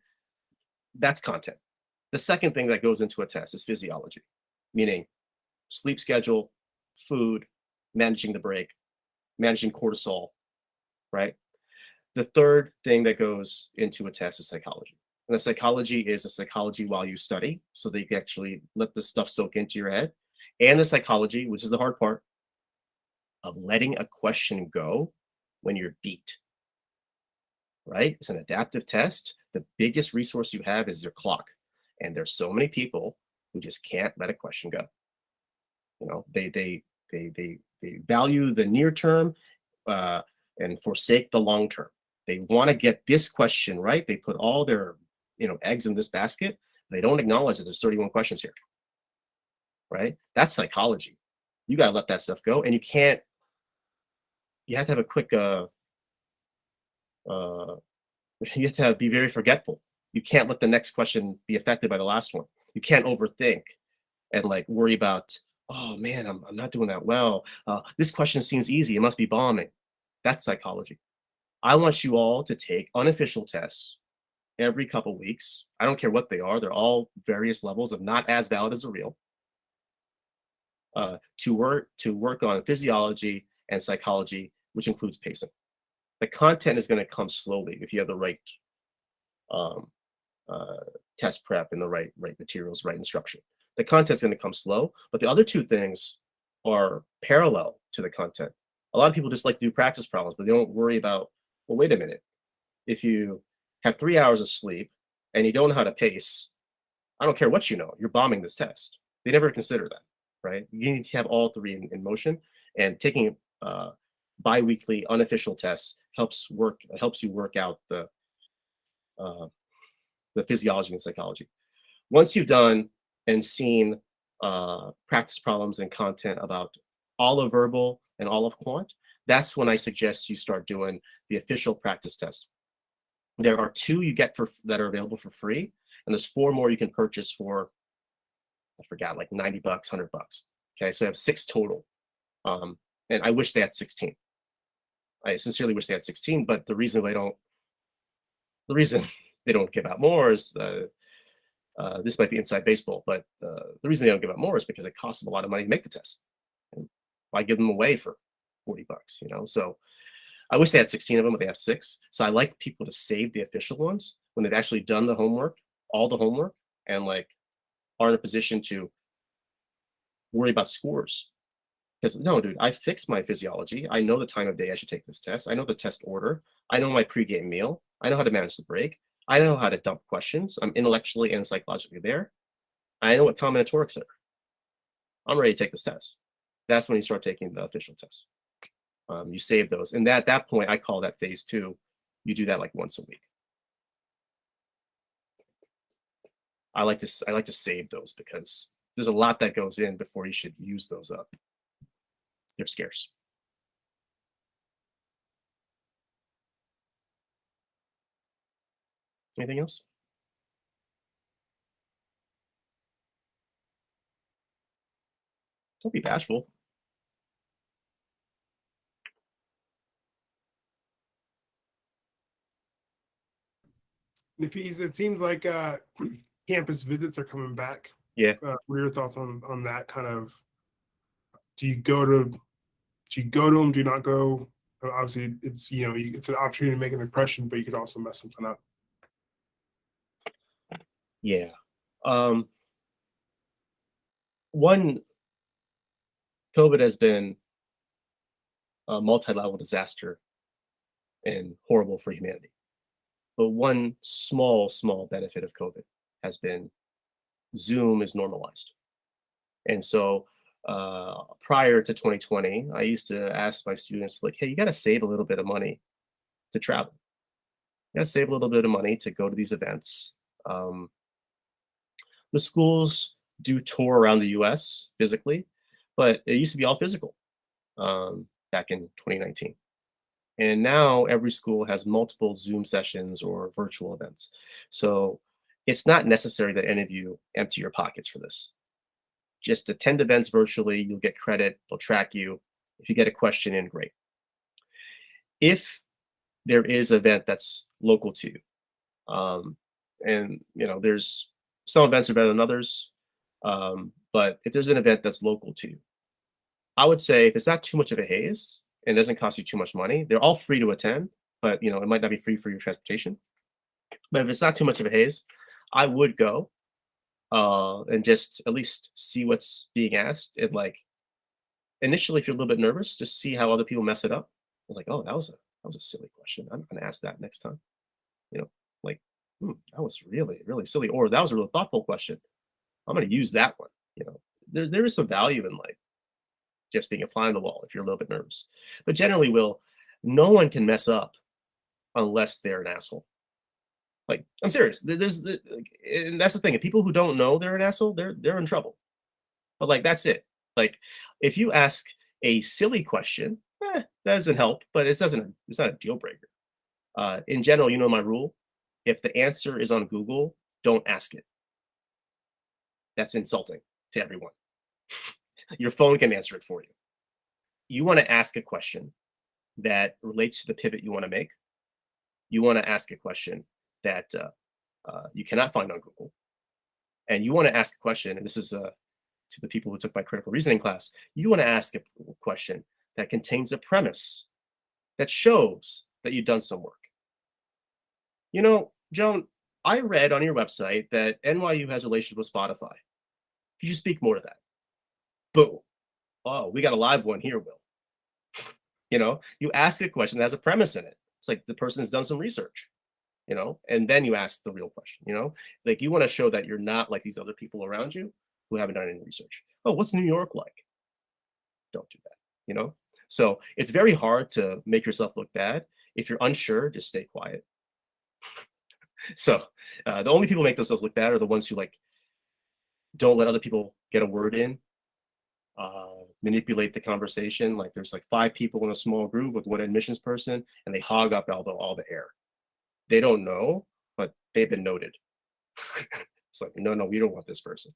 Speaker 2: That's content. The second thing that goes into a test is physiology, meaning sleep schedule, food, managing the break, managing cortisol, right? The third thing that goes into a test is psychology. And the psychology is a psychology while you study, so that you can actually let this stuff soak into your head. And the psychology, which is the hard part, of letting a question go when you're beat, right? It's an adaptive test. The biggest resource you have is your clock. And there's so many people who just can't let a question go. They value the near term and forsake the long term. They want to get this question right. They put all their eggs in this basket. They don't acknowledge that there's 31 questions here, right? That's psychology. You got to let that stuff go. And you have to have a quick, you have to be very forgetful. You can't let the next question be affected by the last one. You can't overthink and like worry about, oh man, I'm not doing that well. This question seems easy. It must be bombing. That's psychology. I want you all to take unofficial tests every couple weeks. I don't care what they are. They're all various levels of not as valid as the real. To work on physiology and psychology, which includes pacing. The content is going to come slowly if you have the right test prep and the right materials, right instruction. The content's going to come slow, but the other two things are parallel to the content. A lot of people just like to do practice problems, but they don't worry about, well, wait a minute. If you have 3 hours of sleep and you don't know how to pace, I don't care what you know, you're bombing this test. They never consider that, right? You need to have all three in motion, and taking bi-weekly unofficial tests helps you work out the physiology and psychology. Once you've done and seen practice problems and content about all of verbal and all of quant, that's when I suggest you start doing the official practice tests. There are 2 you get that are available for free, and there's 4 more you can purchase for, I forgot, like $90, $100. Okay, so I have 6 total, and I wish they had 16. I sincerely wish they had 16, but the reason they don't give out more is this might be inside baseball, but the reason they don't give out more is because it costs them a lot of money to make the test. And why give them away for $40? You know, so I wish they had 16 of them, but they have 6. So I like people to save the official ones when they've actually done the homework, all the homework, and like are in a position to worry about scores. Because no, dude, I fixed my physiology. I know the time of day I should take this test. I know the test order. I know my pregame meal. I know how to manage the break. I know how to dump questions. I'm intellectually and psychologically there. I know what combinatorics are. I'm ready to take this test. That's when you start taking the official test. You save those, and at that point, I call that phase 2. You do that like once a week. I like to save those because there's a lot that goes in before you should use those up. They're scarce. Anything else? Don't be bashful.
Speaker 4: Nafeez, it seems like campus visits are coming back.
Speaker 2: Yeah.
Speaker 4: What are your thoughts on that kind of? Do you go to them? Do you not go? Obviously, it's it's an opportunity to make an impression, but you could also mess something up.
Speaker 2: Yeah. One, COVID has been a multi-level disaster and horrible for humanity. But one small benefit of COVID has been Zoom is normalized. And so prior to 2020, I used to ask my students, like, hey, you got to save a little bit of money to travel. You got to save a little bit of money to go to these events. The schools do tour around the US physically, but it used to be all physical back in 2019. And now every school has multiple Zoom sessions or virtual events. So it's not necessary that any of you empty your pockets for this. Just attend events virtually, you'll get credit, they'll track you. If you get a question in, great. If there is an event that's local to you, and there's some events are better than others, but if there's an event that's local to you, I would say if it's not too much of a haze and it doesn't cost you too much money, they're all free to attend, but it might not be free for your transportation. But if it's not too much of a haze, I would go and just at least see what's being asked. And like initially, if you're a little bit nervous, just see how other people mess it up. I'm like, oh, that was a silly question. I'm not gonna ask that next time. That was really, really silly, or that was a really thoughtful question. I'm gonna use that one. There is some value in like just being a fly on the wall if you're a little bit nervous. But generally, no one can mess up unless they're an asshole. Like, I'm serious. And that's the thing. If people who don't know they're an asshole, they're in trouble. But like, that's it. Like, if you ask a silly question, that doesn't help, but it's not a deal breaker. In general, my rule. If the answer is on Google, don't ask it. That's insulting to everyone. Your phone can answer it for you. You want to ask a question that relates to the pivot you want to make. You want to ask a question that you cannot find on Google. And you want to ask a question, and this is to the people who took my critical reasoning class, you want to ask a question that contains a premise that shows that you've done some work. You know, Joan, I read on your website that NYU has a relationship with Spotify. Could you speak more to that? Boom. Oh, we got a live one here, Will. You know, you ask a question that has a premise in it. It's like the person has done some research, you know, and then you ask the real question, you know, like you want to show that you're not like these other people around you who haven't done any research. Oh, what's New York like? Don't do that, you know? So it's very hard to make yourself look bad. If you're unsure, just stay quiet. So the only people who make themselves look bad are the ones who like don't let other people get a word in, manipulate the conversation. Like there's like 5 people in a small group with one admissions person, and they hog up all the air. They don't know, but they've been noted. It's like, no, we don't want this person.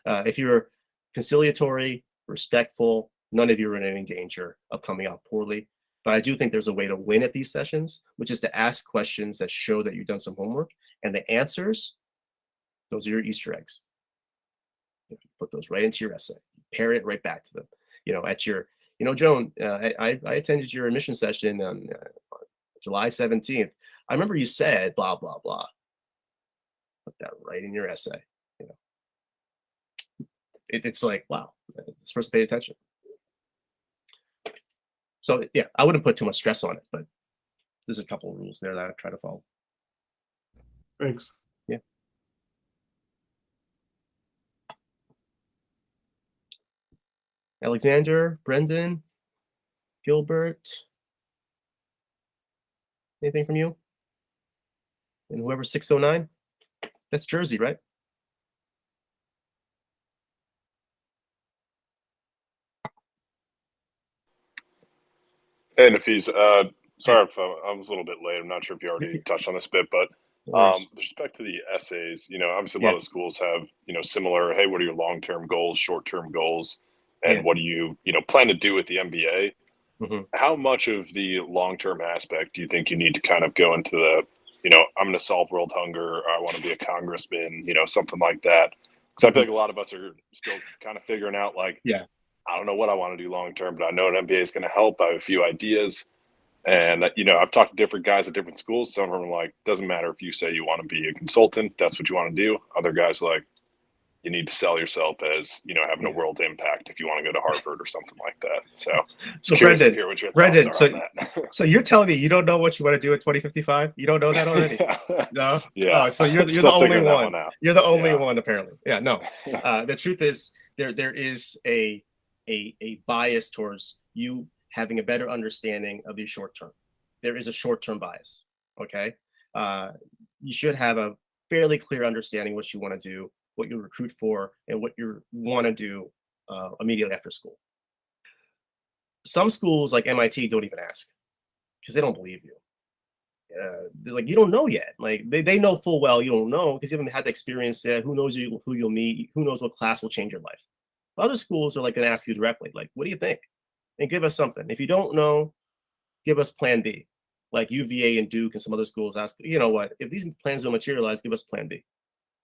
Speaker 2: If you're conciliatory, respectful, none of you are in any danger of coming out poorly. But I do think there's a way to win at these sessions, which is to ask questions that show that you've done some homework, and the answers, those are your Easter eggs. You put those right into your essay, pair it right back to them. You know, at your, you know, Joan, I attended your admission session on July 17th. I remember you said blah, blah, blah. Put that right in your essay. You know, it's like, wow, this person paid attention. So yeah, I wouldn't put too much stress on it, but there's a couple of rules there that I try to follow.
Speaker 4: Thanks.
Speaker 2: Yeah. Alexander, Brendan, Gilbert, anything from you? And whoever 609, that's Jersey, right?
Speaker 8: Hey, Nafeez, sorry if I was a little bit late. I'm not sure if you already touched on this bit, but with respect to the essays, you know, obviously a lot of schools have, you know, similar, hey, what are your long-term goals, short-term goals, and what do you know, plan to do with the MBA? How much of the long-term aspect do you think you need to kind of go into the, you know, I'm going to solve world hunger, or I want to be a congressman, you know, something like that? Because I feel like a lot of us are still kind of figuring out, like, I don't know what I want to do long term, but I know an MBA is going to help. I have a few ideas. And, you know, I've talked to different guys at different schools. Some of them are like, doesn't matter if you say you want to be a consultant, that's what you want to do. Other guys are like, you need to sell yourself as, you know, having a world impact if you want to go to Harvard or something like that. So curious to hear what your thoughts are on that.
Speaker 2: So you're telling me you don't know what you want to do in 2055? You don't know that already? No?
Speaker 8: Yeah.
Speaker 2: Oh, so you're the only one. You're the only one, apparently. Yeah, no. The truth is there is a bias towards you having a better understanding of your short term. There is a short-term bias, okay? You should have a fairly clear understanding what you want to do, what you recruit for, and what you want to do immediately after school. Some schools like MIT don't even ask because they don't believe you. They're like, you don't know yet. Like they know full well you don't know because you haven't had the experience yet. Who knows who you'll meet? Who knows what class will change your life? Other schools are like going to ask you directly, like, what do you think? And give us something. If you don't know, give us plan B. Like UVA and Duke and some other schools ask, you know what, if these plans don't materialize, give us plan B.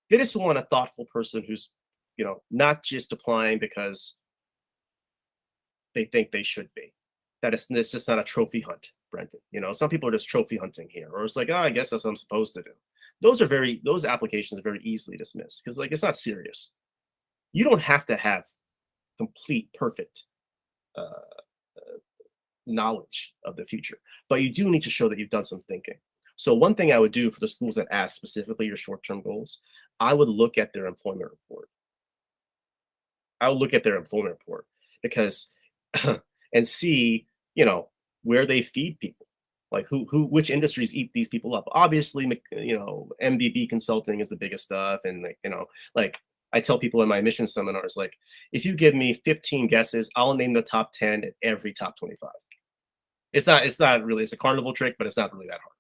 Speaker 2: They just want a thoughtful person who's, you know, not just applying because they think they should be. It's just not a trophy hunt, Brendan. You know, some people are just trophy hunting here, or it's like, oh, I guess that's what I'm supposed to do. Those applications are very easily dismissed because like it's not serious. You don't have to have complete, perfect knowledge of the future, but you do need to show that you've done some thinking. So one thing I would do for the schools that ask specifically your short-term goals, I would look at their employment report. Because and see, you know, where they feed people, like which industries eat these people up. Obviously, you know, MBB consulting is the biggest stuff, and like, you know, like I tell people in my mission seminars, like, if you give me 15 guesses, I'll name the top 10 at every top 25. It's not really, it's a carnival trick, but it's not really that hard.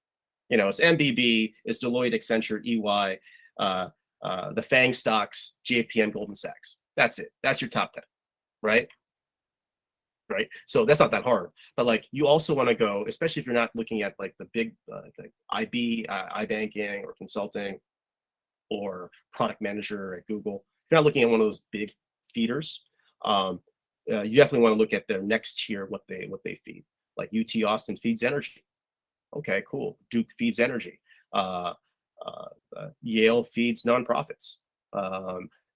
Speaker 2: You know, it's MBB, it's Deloitte, Accenture, EY, the FANG stocks, JPM, Goldman Sachs. That's it. That's your top 10, right? Right. So that's not that hard. But like, you also want to go, especially if you're not looking at like the big like IB, iBanking or consulting or product manager at Google. If you're not looking at one of those big feeders, you definitely want to look at their next tier, what they feed. Like UT Austin feeds energy. Okay, cool. Duke feeds energy. Yale feeds nonprofits.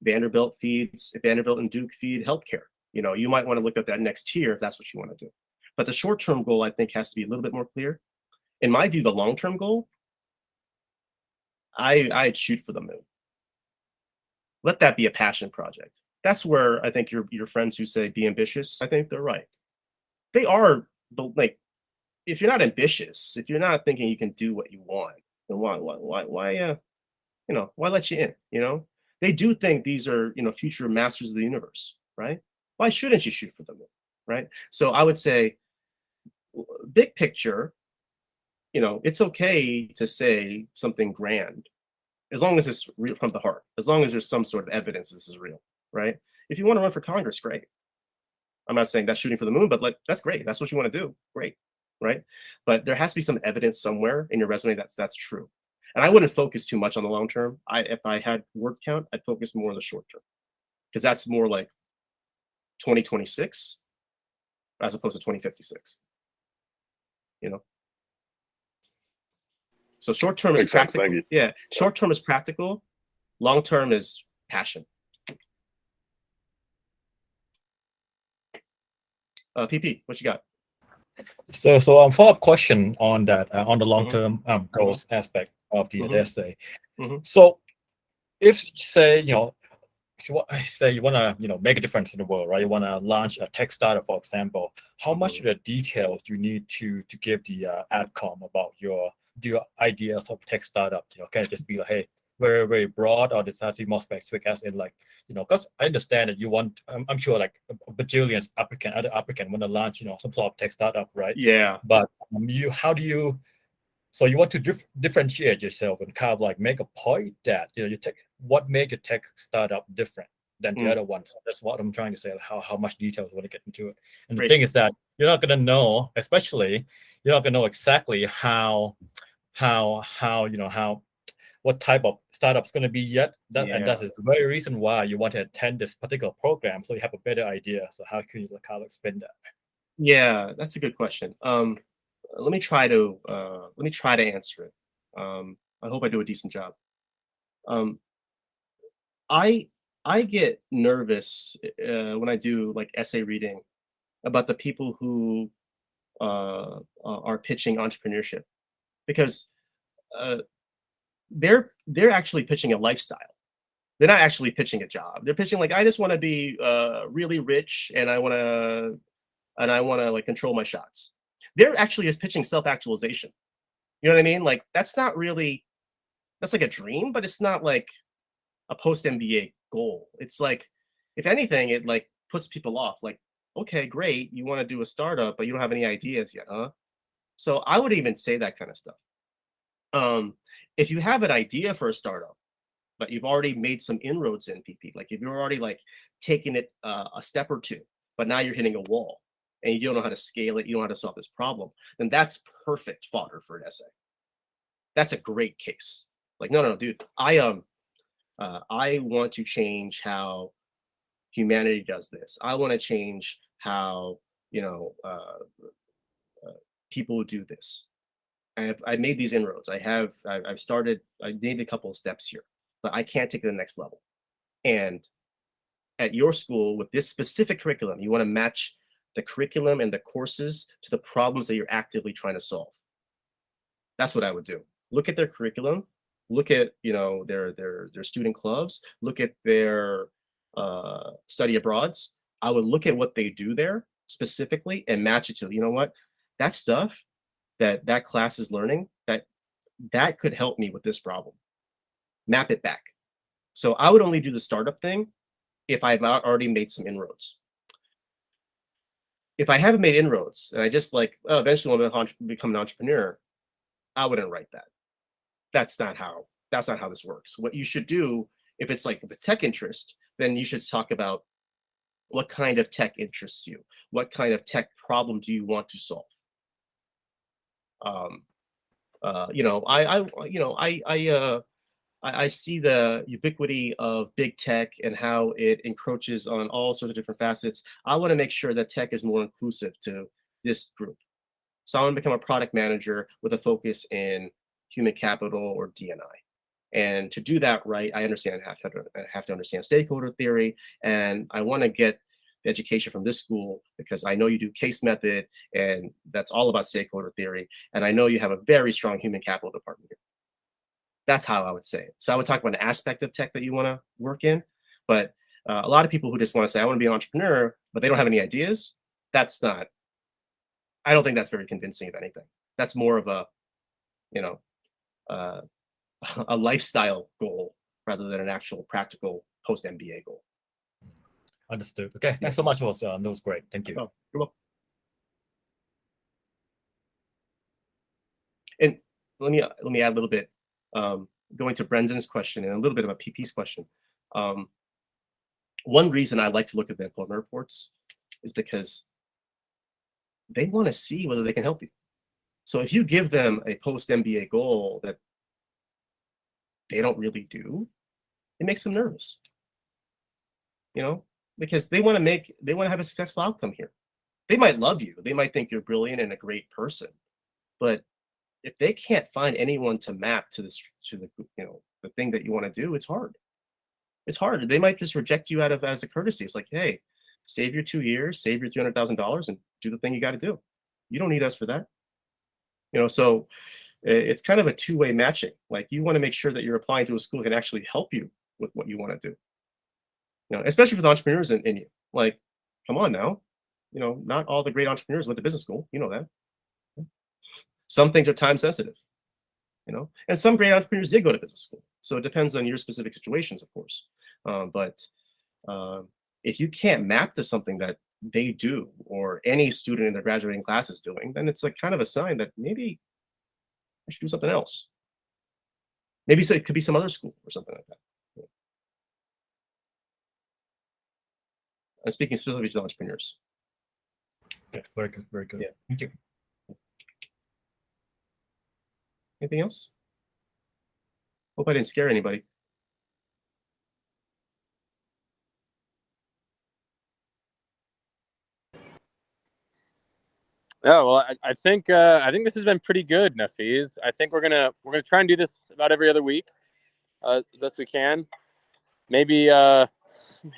Speaker 2: Vanderbilt and Duke feed healthcare. You know, you might want to look at that next tier if that's what you want to do. But the short-term goal, I think, has to be a little bit more clear. In my view, the long-term goal, I'd shoot for the moon. Let that be a passion project. That's where I think your friends who say be ambitious, I think they're right. They are, but like, if you're not ambitious, if you're not thinking you can do what you want, then why why let you in? You know, they do think these are, you know, future masters of the universe, right? Why shouldn't you shoot for the moon, right? So I would say, big picture, you know, it's okay to say something grand, as long as it's real from the heart, as long as there's some sort of evidence this is real, right? If you want to run for Congress, great. I'm not saying that's shooting for the moon, but like, that's great. That's what you want to do, great, right? But there has to be some evidence somewhere in your resume that's true. And I wouldn't focus too much on the long term. If I had word count, I'd focus more on the short term, because that's more like 2026 as opposed to 2056. You know. So short term is
Speaker 8: Makes sense.
Speaker 2: practical.
Speaker 8: Thank you.
Speaker 2: Yeah, short term is practical. Long term is passion. PP, what you got?
Speaker 5: So follow-up question on that, on the long-term goals aspect of the essay. So if, say, you know, say you want to, you know, make a difference in the world, right? You want to launch a tech startup, for example. How much of the details you need to give the adcom about your ideas of tech startup? You know, can it just be like, hey, very, very broad, or does it have to be more specific, as in, like, you know, because I understand that you want, I'm sure like a bajillion other applicant want to launch, you know, some sort of tech startup, right?
Speaker 2: Yeah.
Speaker 5: But so you want to differentiate yourself and kind of like make a point that, you know, what make a tech startup different than the other ones. So that's what I'm trying to say, how much details want to get into it. And the thing is that you're not going to know, especially you're not going to know exactly what type of startup's going to be yet. And that's the very reason why you want to attend this particular program, so you have a better idea. So how can you explain that?
Speaker 2: Yeah, that's a good question. Let me try to answer it. I hope I do a decent job. I get nervous when I do like essay reading about the people who are pitching entrepreneurship, because they're actually pitching a lifestyle. They're not actually pitching a job. They're pitching like, I just want to be really rich, and I want to like control my shots. They're actually just pitching self-actualization. You know what I mean? Like, that's like a dream, but it's not like a post-MBA goal. It's like, if anything, it like puts people off. Like, okay, great, you want to do a startup, but you don't have any ideas yet, huh? So I would even say that kind of stuff. If you have an idea for a startup, but you've already made some inroads in PP, like if you're already like taking it a step or two, but now you're hitting a wall and you don't know how to scale it, you don't know how to solve this problem, then that's perfect fodder for an essay. That's a great case. Like, no, dude, I want to change how humanity does this. I want to change how, you know, people do this. I made these inroads. I've made a couple of steps here, but I can't take it to the next level. And at your school, with this specific curriculum, you want to match the curriculum and the courses to the problems that you're actively trying to solve. That's what I would do. Look at their curriculum, look at, you know, their student clubs, look at their study abroads. I would look at what they do there specifically and match it to, you know what, that stuff that class is learning, that could help me with this problem. Map it back. So I would only do the startup thing if I've already made some inroads. If I haven't made inroads and I just like, oh, eventually want to become an entrepreneur, I wouldn't write that. That's not how this works. What you should do, if it's tech interest, then you should talk about what kind of tech interests you. What kind of tech problem do you want to solve? I see the ubiquity of big tech and how it encroaches on all sorts of different facets. I want to make sure that tech is more inclusive to this group. So I want to become a product manager with a focus in human capital or D&I. And to do that right, I have to understand stakeholder theory, and I want to get the education from this school because I know you do case method, and that's all about stakeholder theory. And I know you have a very strong human capital department here. That's how I would say it. So I would talk about an aspect of tech that you want to work in, but a lot of people who just want to say, I want to be an entrepreneur, but they don't have any ideas. I don't think that's very convincing of anything. That's more of a, a lifestyle goal rather than an actual practical post-MBA goal.
Speaker 5: Understood. Okay, thanks so much. That was great. Thank you.
Speaker 2: Oh, you're welcome. And let me add a little bit, going to Brendan's question and a little bit about PP's question. One reason I like to look at the employment reports is because they want to see whether they can help you. So if you give them a post-MBA goal that they don't really do, it makes them nervous. Because they want to have a successful outcome here. They might love you. They might think you're brilliant and a great person. But if they can't find anyone to map to the thing that you want to do, it's hard. It's hard. They might just reject you as a courtesy. It's like, hey, save your 2 years, save your $300,000 and do the thing you got to do. You don't need us for that. So it's kind of a two-way matching. Like you want to make sure that you're applying to a school that can actually help you with what you want to do. Especially for the entrepreneurs in you. Like, come on now. Not all the great entrepreneurs went to business school. You know that. Some things are time sensitive. And some great entrepreneurs did go to business school. So it depends on your specific situations, of course. But if you can't map to something that they do or any student in their graduating class is doing, then it's like kind of a sign that maybe I should do something else. Maybe it could be some other school or something like that. I'm speaking specifically to entrepreneurs.
Speaker 5: Okay, very good, very good.
Speaker 2: Yeah.
Speaker 5: Thank you.
Speaker 2: Anything else? Hope I didn't scare anybody.
Speaker 6: Yeah, well, I think this has been pretty good, Nafeez. I think we're gonna try and do this about every other week, as best we can. Maybe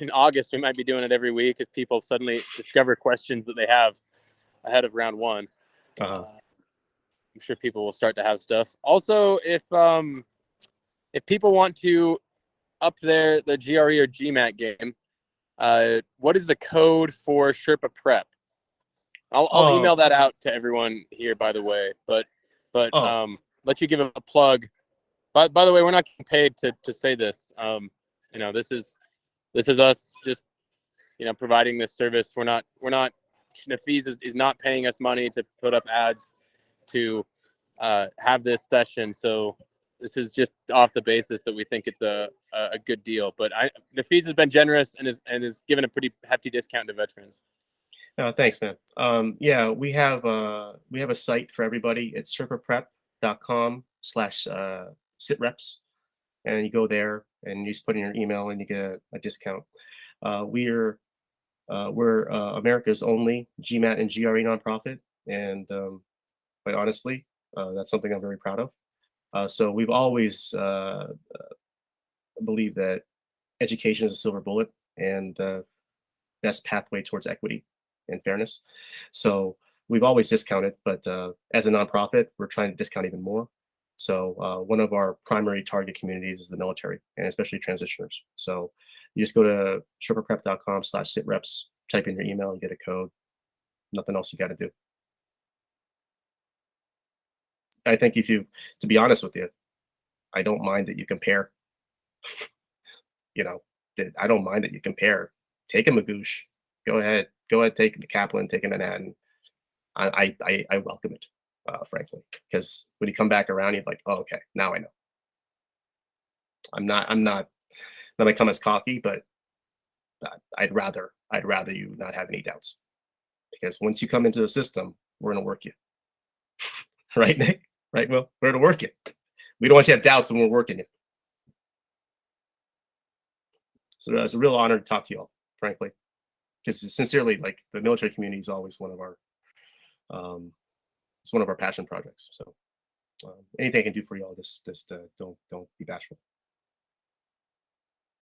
Speaker 6: in August we might be doing it every week as people suddenly discover questions that they have ahead of round one. I'm sure people will start to have stuff. Also, if people want to up the GRE or GMAT game, what is the code for Sherpa Prep? I'll email that out to everyone here, by the way. But let you give a plug. By the way, we're not getting paid to say this. This is us just providing this service. We're not Nafeez is not paying us money to put up ads to have this session. So this is just off the basis that we think it's a good deal. But Nafeez has been generous and is given a pretty hefty discount to veterans.
Speaker 2: Thanks, man. Yeah, we have a site for everybody. It's sherpaprep.com/sitreps, and you go there and you just put in your email and you get a discount. We're America's only GMAT and GRE nonprofit, and quite honestly, that's something I'm very proud of. So we've always believed that education is a silver bullet and best pathway towards equity and fairness. So we've always discounted, but as a nonprofit, we're trying to discount even more. So one of our primary target communities is the military, and especially transitioners. So you just go to sherpaprep.com/sitreps, type in your email and get a code. Nothing else you got to do. I think to be honest with you, I don't mind that you compare. I don't mind that you compare. Take a Magoosh. Go ahead, take the Kaplan, take a Manhattan. I welcome it. frankly, because when you come back around, you're like, oh, okay, now I know. I'm not gonna come as cocky, but I'd rather you not have any doubts, because once you come into the system, we're gonna work you. Right, Nick? Right, Will? We're gonna work you. We don't want you to have doubts when we're working you. So it's a real honor to talk to you all, frankly, because sincerely, like, the military community is always one of our it's one of our passion projects. So anything I can do for you all, just don't be bashful.